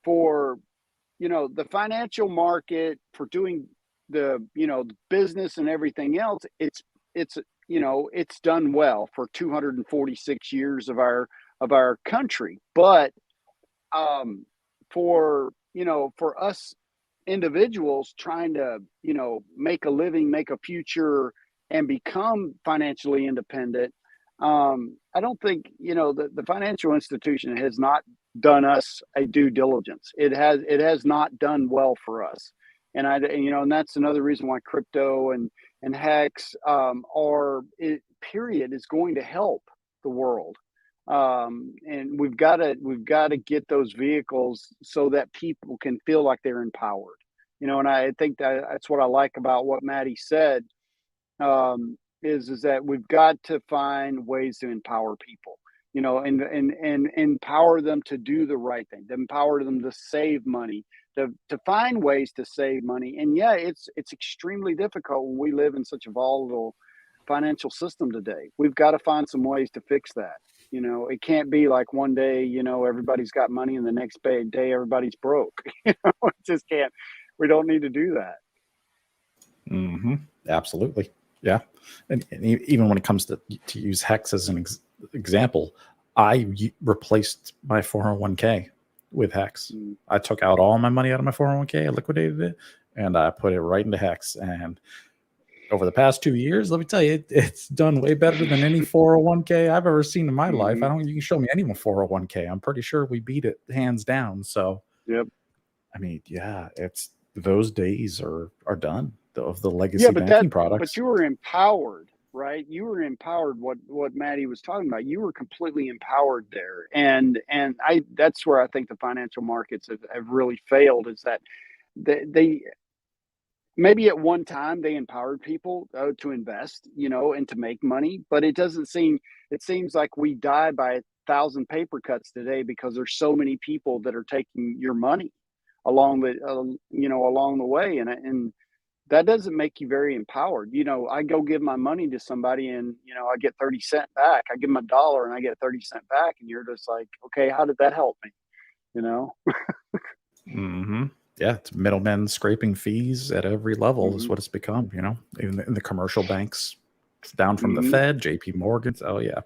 for, the financial market, for doing the business and everything else, it's it's done well for 246 years of our country. But for us individuals trying to make a living, make a future, and become financially independent, I don't think the financial institution has not done us a due diligence. It has not done well for us. And that's another reason why crypto and HEX period is going to help the world. And we've got to get those vehicles so that people can feel like they're empowered. And I think that's what I like about what Maddie said, is that we've got to find ways to empower people, and empower them to do the right thing, to empower them to save money, to find ways to save money. And yeah, it's extremely difficult when we live in such a volatile financial system today. We've got to find some ways to fix that. It can't be like one day, everybody's got money and the next day everybody's broke. It just can't. We don't need to do that. Mm-hmm. Absolutely. Yeah. And even when it comes to use HEX as an example, I replaced my 401k with HEX. I took out all my money out of my 401k, I liquidated it, and I put it right into HEX. And over the past 2 years, let me tell you, it's done way better than any 401k I've ever seen in my life. You can show me any 401k. I'm pretty sure we beat it hands down. So, yep. I mean, yeah, those days are done of the legacy banking products. But you were empowered, right? You were empowered. What Maddie was talking about, you were completely empowered there. And that's where I think the financial markets have really failed, is that they maybe at one time they empowered people to invest, and to make money, but it seems like we die by 1,000 paper cuts today, because there's so many people that are taking your money along the way. And that doesn't make you very empowered. I go give my money to somebody and, I get 30 cents back. I give them $1 and I get 30 cents back. And you're just like, okay, how did that help me? Mm-hmm. Yeah. It's middlemen scraping fees at every level is what it's become, even in the commercial banks, down from the Fed, JP Morgan's. Oh yeah.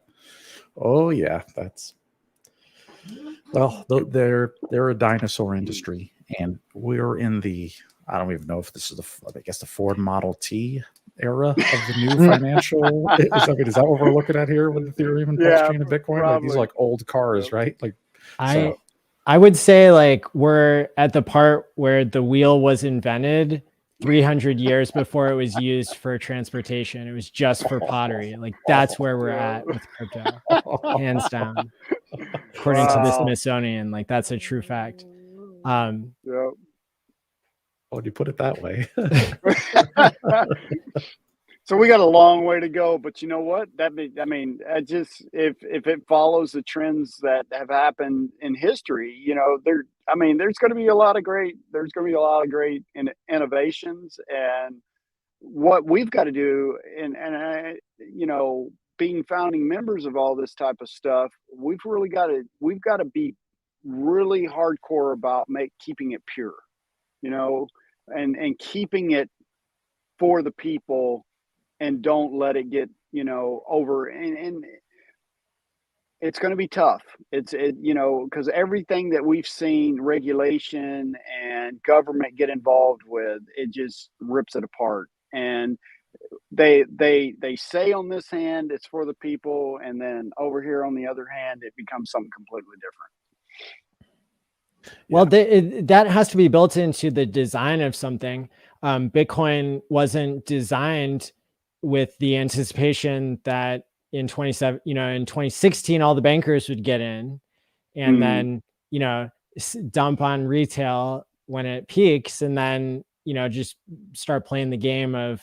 They're a dinosaur industry, and we're in I don't even know if this is the Ford Model T era of the new financial. Is that what we're looking at here with Ethereum and PulseChain and Bitcoin? Like, these are like old cars, right? Like, I would say like we're at the part where the wheel was invented 300 years before it was used for transportation. It was just for pottery. Like, that's where we're at with crypto, hands down. According to the Smithsonian, like, that's a true fact. Would you put it that way? So we got a long way to go, but you know what? If it follows the trends that have happened in history, there's going to be a lot of great innovations. And what we've got to do, being founding members of all this type of stuff, we've got to be really hardcore about keeping it pure, and keeping it for the people, and don't let it get, over. And it's going to be tough. Because everything that we've seen regulation and government get involved with, it just rips it apart. And they say on this hand it's for the people, and then over here on the other hand it becomes something completely different. Well, that has to be built into the design of something. Bitcoin wasn't designed with the anticipation that in 2016 all the bankers would get in, and then dump on retail when it peaks, and then, you know, just start playing the game of,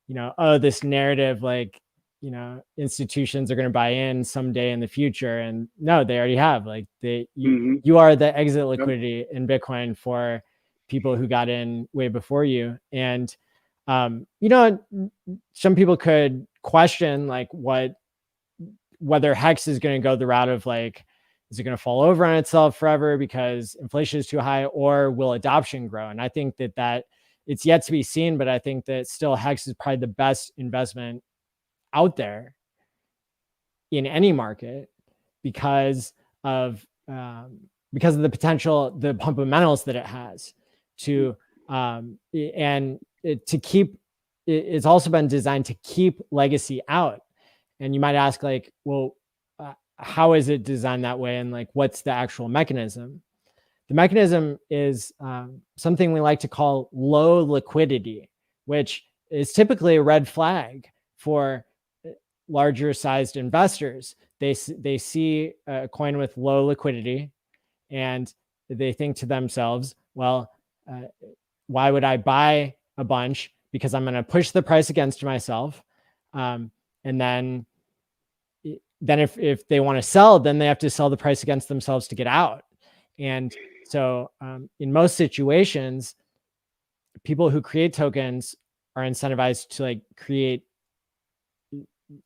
you know, oh, this narrative, like, you know, institutions are going to buy in someday in the future. And no, they already have. Like, you are the exit liquidity in Bitcoin for people who got in way before you. And, you know, some people could question like whether HEX is going to go the route of like, is it going to fall over on itself forever because inflation is too high, or will adoption grow? And I think that it's yet to be seen, but I think that still HEX is probably the best investment out there in any market because of the potential, the fundamentals that it has to and to keep. It's also been designed to keep legacy out. And you might ask, like, well, how is it designed that way, and like, what's the actual mechanism? The mechanism is something we like to call low liquidity, which is typically a red flag for larger sized investors. They see a coin with low liquidity and they think to themselves, well, why would I buy a bunch? Because I'm going to push the price against myself. And then if they want to sell, then they have to sell the price against themselves to get out. And so in most situations, people who create tokens are incentivized to like create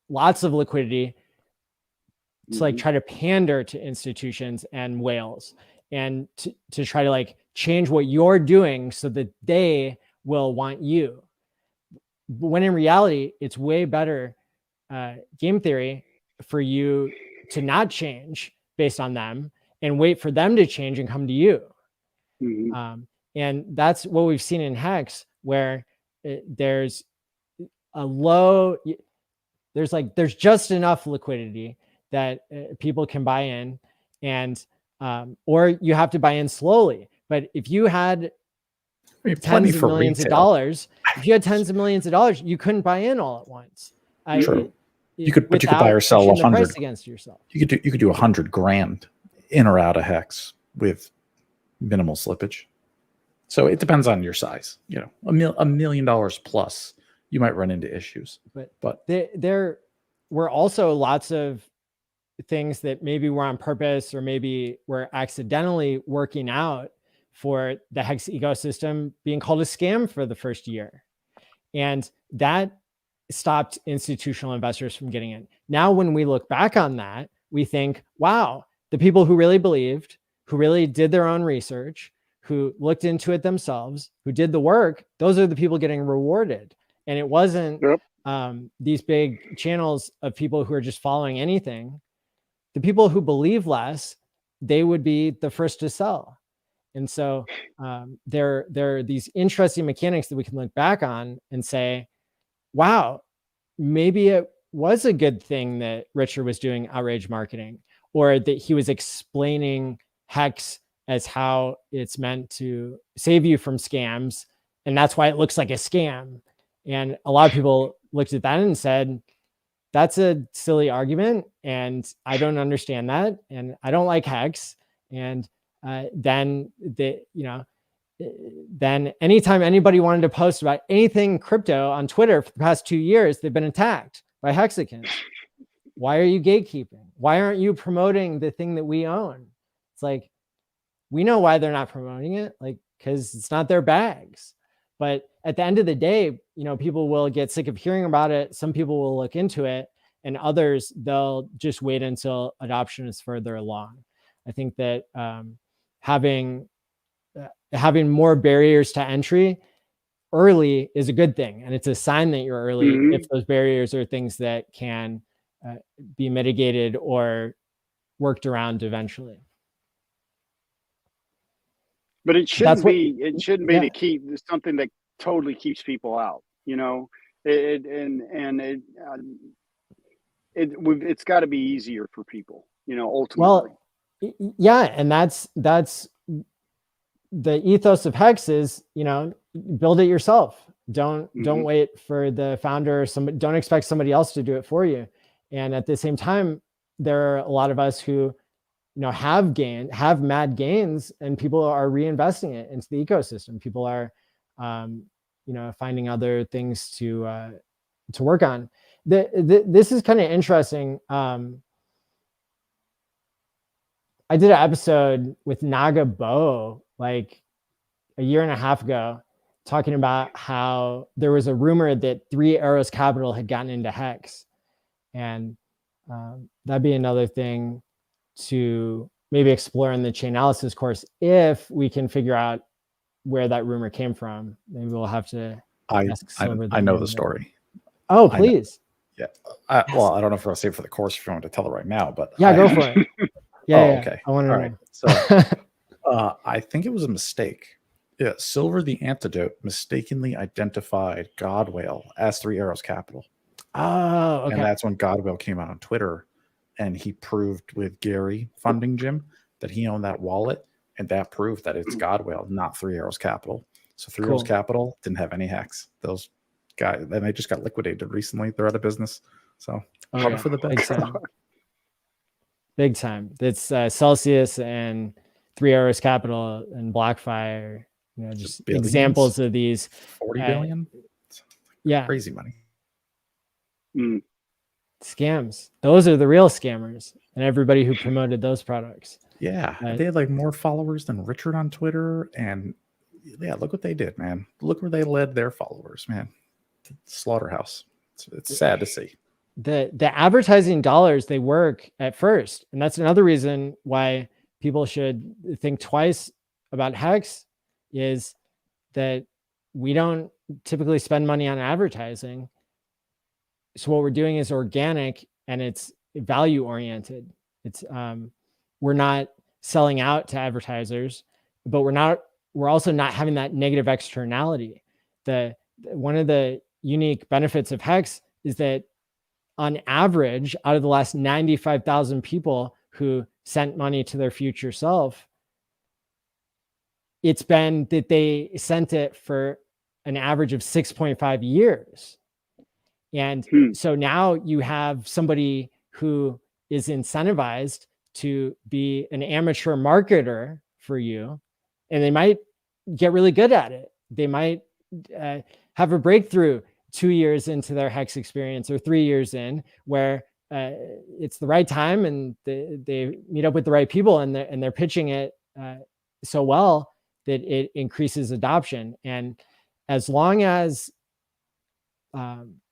lots of liquidity to like try to pander to institutions and whales, and to try to like change what you're doing so that they will want you. When in reality, it's way better game theory for you to not change based on them and wait for them to change and come to you. And that's what we've seen in HEX, where there's just enough liquidity that people can buy in, and or you have to buy in slowly. But if you had tens of millions of dollars, you couldn't buy in all at once. True. You could buy or sell 100 against yourself. You could do 100 grand in or out of HEX with minimal slippage. So it depends on your size. You know, $1 million plus, you might run into issues. But there were also lots of things that maybe were on purpose or maybe were accidentally working out for the HEX ecosystem being called a scam for the first year. And that stopped institutional investors from getting in. Now, when we look back on that, we think, wow, the people who really believed, who really did their own research, who looked into it themselves, who did the work, those are the people getting rewarded. And it wasn't these big channels of people who are just following anything. The people who believe less, they would be the first to sell. And so there are these interesting mechanics that we can look back on and say, wow, maybe it was a good thing that Richard was doing outrage marketing, or that he was explaining HEX as how it's meant to save you from scams. And that's why it looks like a scam. And a lot of people looked at that and said, that's a silly argument, and I don't understand that, and I don't like HEX. And then anytime anybody wanted to post about anything crypto on Twitter for the past 2 years, they've been attacked by Hexicans. Why are you gatekeeping? Why aren't you promoting the thing that we own? It's like, we know why they're not promoting it, like, because it's not their bags. But at the end of the day, you know, people will get sick of hearing about it. Some people will look into it, and others, they'll just wait until adoption is further along. I think that having more barriers to entry early is a good thing, and it's a sign that you're early if those barriers are things that can be mitigated or worked around eventually. But it shouldn't be to keep something that totally keeps people out, you know. It's got to be easier for people, you know, ultimately. Well, yeah, and that's the ethos of HEX is, you know, build it yourself. Don't wait for the founder or somebody. Don't expect somebody else to do it for you. And at the same time, there are a lot of us who have mad gains, and people are reinvesting it into the ecosystem. People are, finding other things to work on. This is kind of interesting. I did an episode with Naga Bo like a year and a half ago, talking about how there was a rumor that 3 Arrows Capital had gotten into HEX. And that'd be another thing to maybe explore in the chain analysis course if we can figure out where that rumor came from. Maybe we'll have to ask Silver. I know the story. Oh, please. Yeah. Well, I don't know if I'll save it for the course if you want to tell it right now, but yeah, go for it. Yeah. Okay. I want to know. Right. So I think it was a mistake. Yeah, Silver the Antidote mistakenly identified Godwale as 3 Arrows Capital. Oh, okay. And that's when Godwale came out on Twitter, and he proved with Gary Funding Jim that he owned that wallet, and that proved that it's Godwale, not 3 Arrows Capital. So 3 Arrows Capital didn't have any HEX. Those guys, and they just got liquidated recently. They're out of business. So probably for the best. Big time. It's Celsius and 3 Arrows Capital and BlockFi, just examples of these. 40 billion? Yeah. Crazy money. Scams. Those are the real scammers, and everybody who promoted those products. Yeah. They had like more followers than Richard on Twitter. And yeah, look what they did, man. Look where they led their followers, man. Slaughterhouse. It's sad to see. The advertising dollars, they work at first. And that's another reason why people should think twice about HEX, is that we don't typically spend money on advertising. So what we're doing is organic, and it's value oriented. It's we're not selling out to advertisers, but we're also not having that negative externality. One of the unique benefits of HEX is that on average, out of the last 95,000 people who sent money to their future self, it's been that they sent it for an average of 6.5 years. And so now you have somebody who is incentivized to be an amateur marketer for you, and they might get really good at it. They might have a breakthrough 2 years into their HEX experience, or 3 years in, where it's the right time, and they meet up with the right people, and they're pitching it so well that it increases adoption. And as long as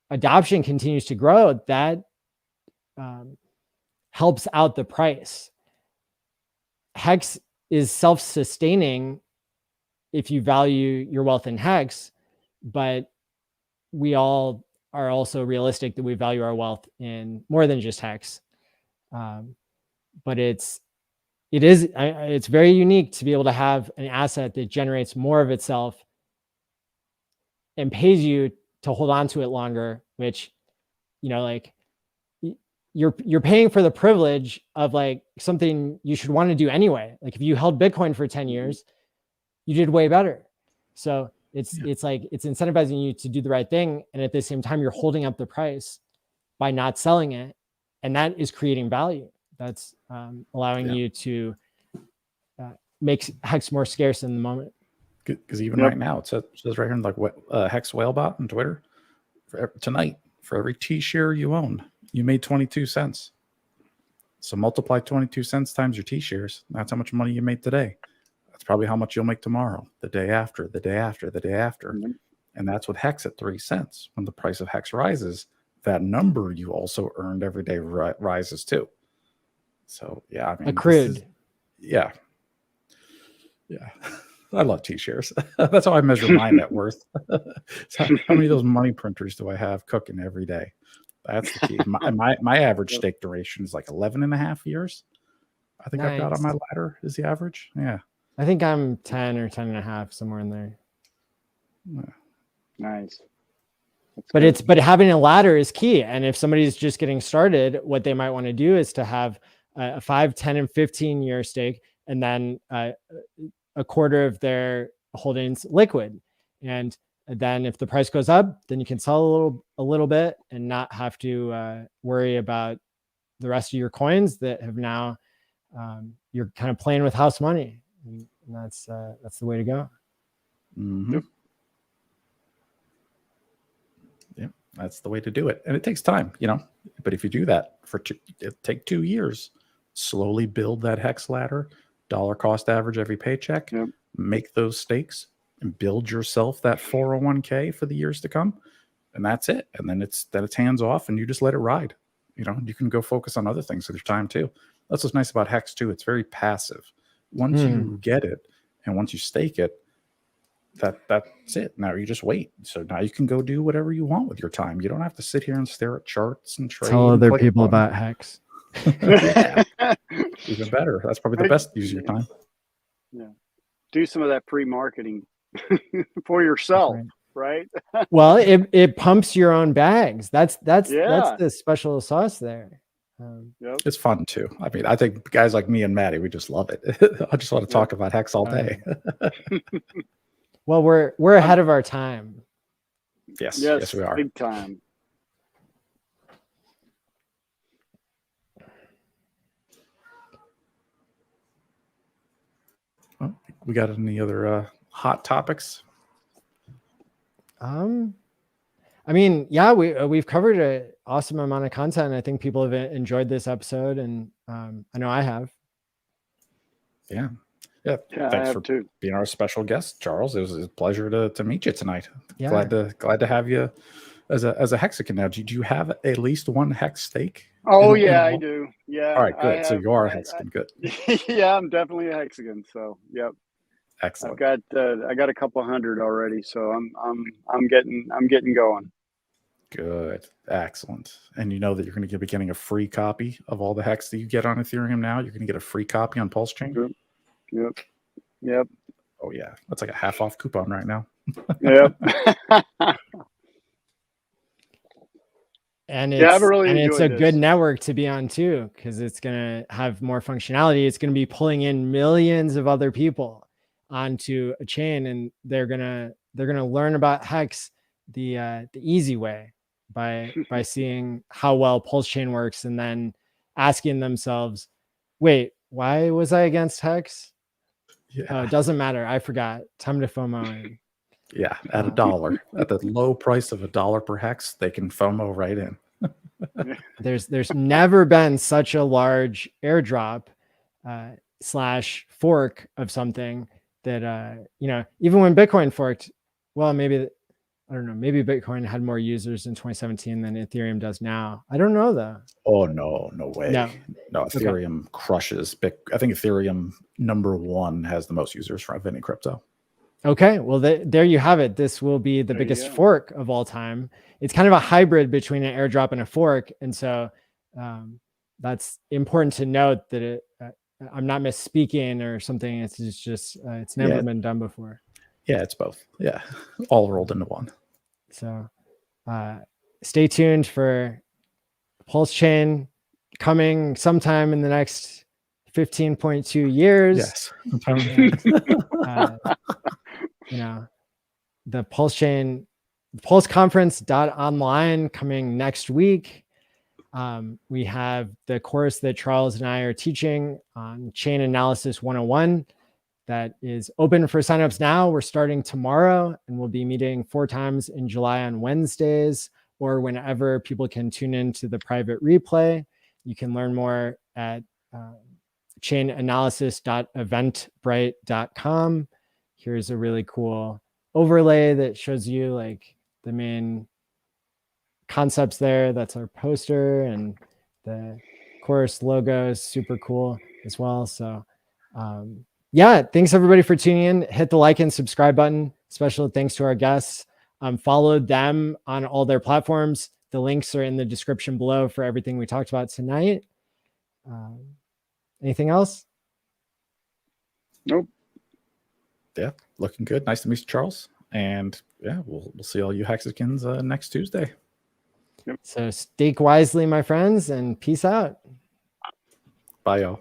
adoption continues to grow, that helps out the price. HEX is self-sustaining if you value your wealth in HEX, but we all are also realistic that we value our wealth in more than just HEX. But it's very unique to be able to have an asset that generates more of itself and pays you to hold on to it longer, which, like, you're paying for the privilege of like something you should want to do anyway. Like if you held Bitcoin for 10 years, you did way better. So it's incentivizing you to do the right thing. And at the same time, you're holding up the price by not selling it. And that is creating value. That's allowing you to make HEX more scarce in the moment. Because even right now, it says right here, like what HEX Whalebot on Twitter, tonight, for every T-share you own, you made 22 cents. So multiply 22 cents times your T-shares. That's how much money you made today. That's probably how much you'll make tomorrow, the day after, the day after, the day after. Mm-hmm. And that's with HEX at 3 cents. When the price of HEX rises, that number you also earned every day rises too. So yeah, I mean, accrued. Yeah. I love T-shares. That's how I measure my net worth. So how many of those money printers do I have cooking every day? That's the key. My average stake duration is like 11 and a half years. I think I've got on my ladder is the average. Yeah. I think I'm 10 or 10 and a half, somewhere in there. Yeah. Nice. But having a ladder is key. And if somebody's just getting started, what they might want to do is to have a 5, 10, and 15 year stake, and then a quarter of their holdings liquid. And then if the price goes up, then you can sell a little bit and not have to worry about the rest of your coins that have now you're kind of playing with house money, and that's the way to go. Mm-hmm. Yep, that's the way to do it, and it takes time, But if you do that it take 2 years, slowly build that HEX ladder, dollar cost average every paycheck, make those stakes, and build yourself that 401k for the years to come, and that's it. And then it's hands off, and you just let it ride. You can go focus on other things with your time too. That's what's nice about HEX too. It's very passive. Once you get it and once you stake it, that's it. Now you just wait. So now you can go do whatever you want with your time. You don't have to sit here and stare at charts and trade. Tell other people about HEX. Yeah. Even better. That's probably the best use of your time. Yeah. Do some of that pre-marketing for yourself, right? Well, it pumps your own bags. That's the special sauce there. It's fun too. I mean, I think guys like me and Maddie, we just love it. I just want to talk about HEX all day. Well, we're ahead of our time. Yes, we are. Big time. Well, we got any other hot topics? I mean, yeah, we've covered an awesome amount of content. I think people have enjoyed this episode, and I know I have. Yeah. Thanks for being our special guest, Charles. It was a pleasure to meet you tonight. Yeah. Glad to have you as a Hexican. Now, do you have at least one HEX stake? Oh yeah, I do. Yeah. All right, good. So you are a Hexican. Good. Yeah, I'm definitely a Hexican. So yep. Excellent. I got a couple hundred already, so I'm getting going. Good. Excellent. And you know that you're going to be getting a free copy of all the HEX that you get on Ethereum now. You're going to get a free copy on PulseChain. Yep. Oh yeah, that's like a half off coupon right now. Yep. And it's a good network to be on too, because it's going to have more functionality. It's going to be pulling in millions of other people onto a chain, and they're gonna learn about HEX the easy way by seeing how well PulseChain works, and then asking themselves, wait, why was I against HEX? Yeah. It doesn't matter. I forgot. Time to FOMO. Yeah, at $1, at the low price of $1 per HEX, they can FOMO right in. There's never been such a large airdrop / fork of something that even when Bitcoin forked, well, maybe I don't know, maybe Bitcoin had more users in 2017 than Ethereum does now. I don't know though. Oh no way. No, Ethereum crushes. I think Ethereum #1 has the most users of any crypto. Okay, well there you have it. This will be the biggest fork of all time. It's kind of a hybrid between an airdrop and a fork, and so that's important to note that I'm not misspeaking or something. It's just it's never been done before. Yeah, it's both. Yeah, all rolled into one. So stay tuned for PulseChain coming sometime in the next 15.2 years. Yes. The PulseChain, pulseconference.online coming next week. We have the course that Charles and I are teaching on Chain Analysis 101 that is open for signups now. We're starting tomorrow, and we'll be meeting 4 times in July on Wednesdays, or whenever people can tune into the private replay. You can learn more at chainanalysis.eventbrite.com. Here's a really cool overlay that shows you like the main concepts there. That's our poster, and the course logo is super cool as well. So thanks everybody for tuning in. Hit the like and subscribe button. Special thanks to our guests. Follow them on all their platforms. The links are in the description below for everything we talked about tonight. Anything else? Nope. Yeah, looking good. Nice to meet you, Charles. And yeah, we'll see all you Hexicans next Tuesday. So stake wisely, my friends, and peace out. Bye, y'all.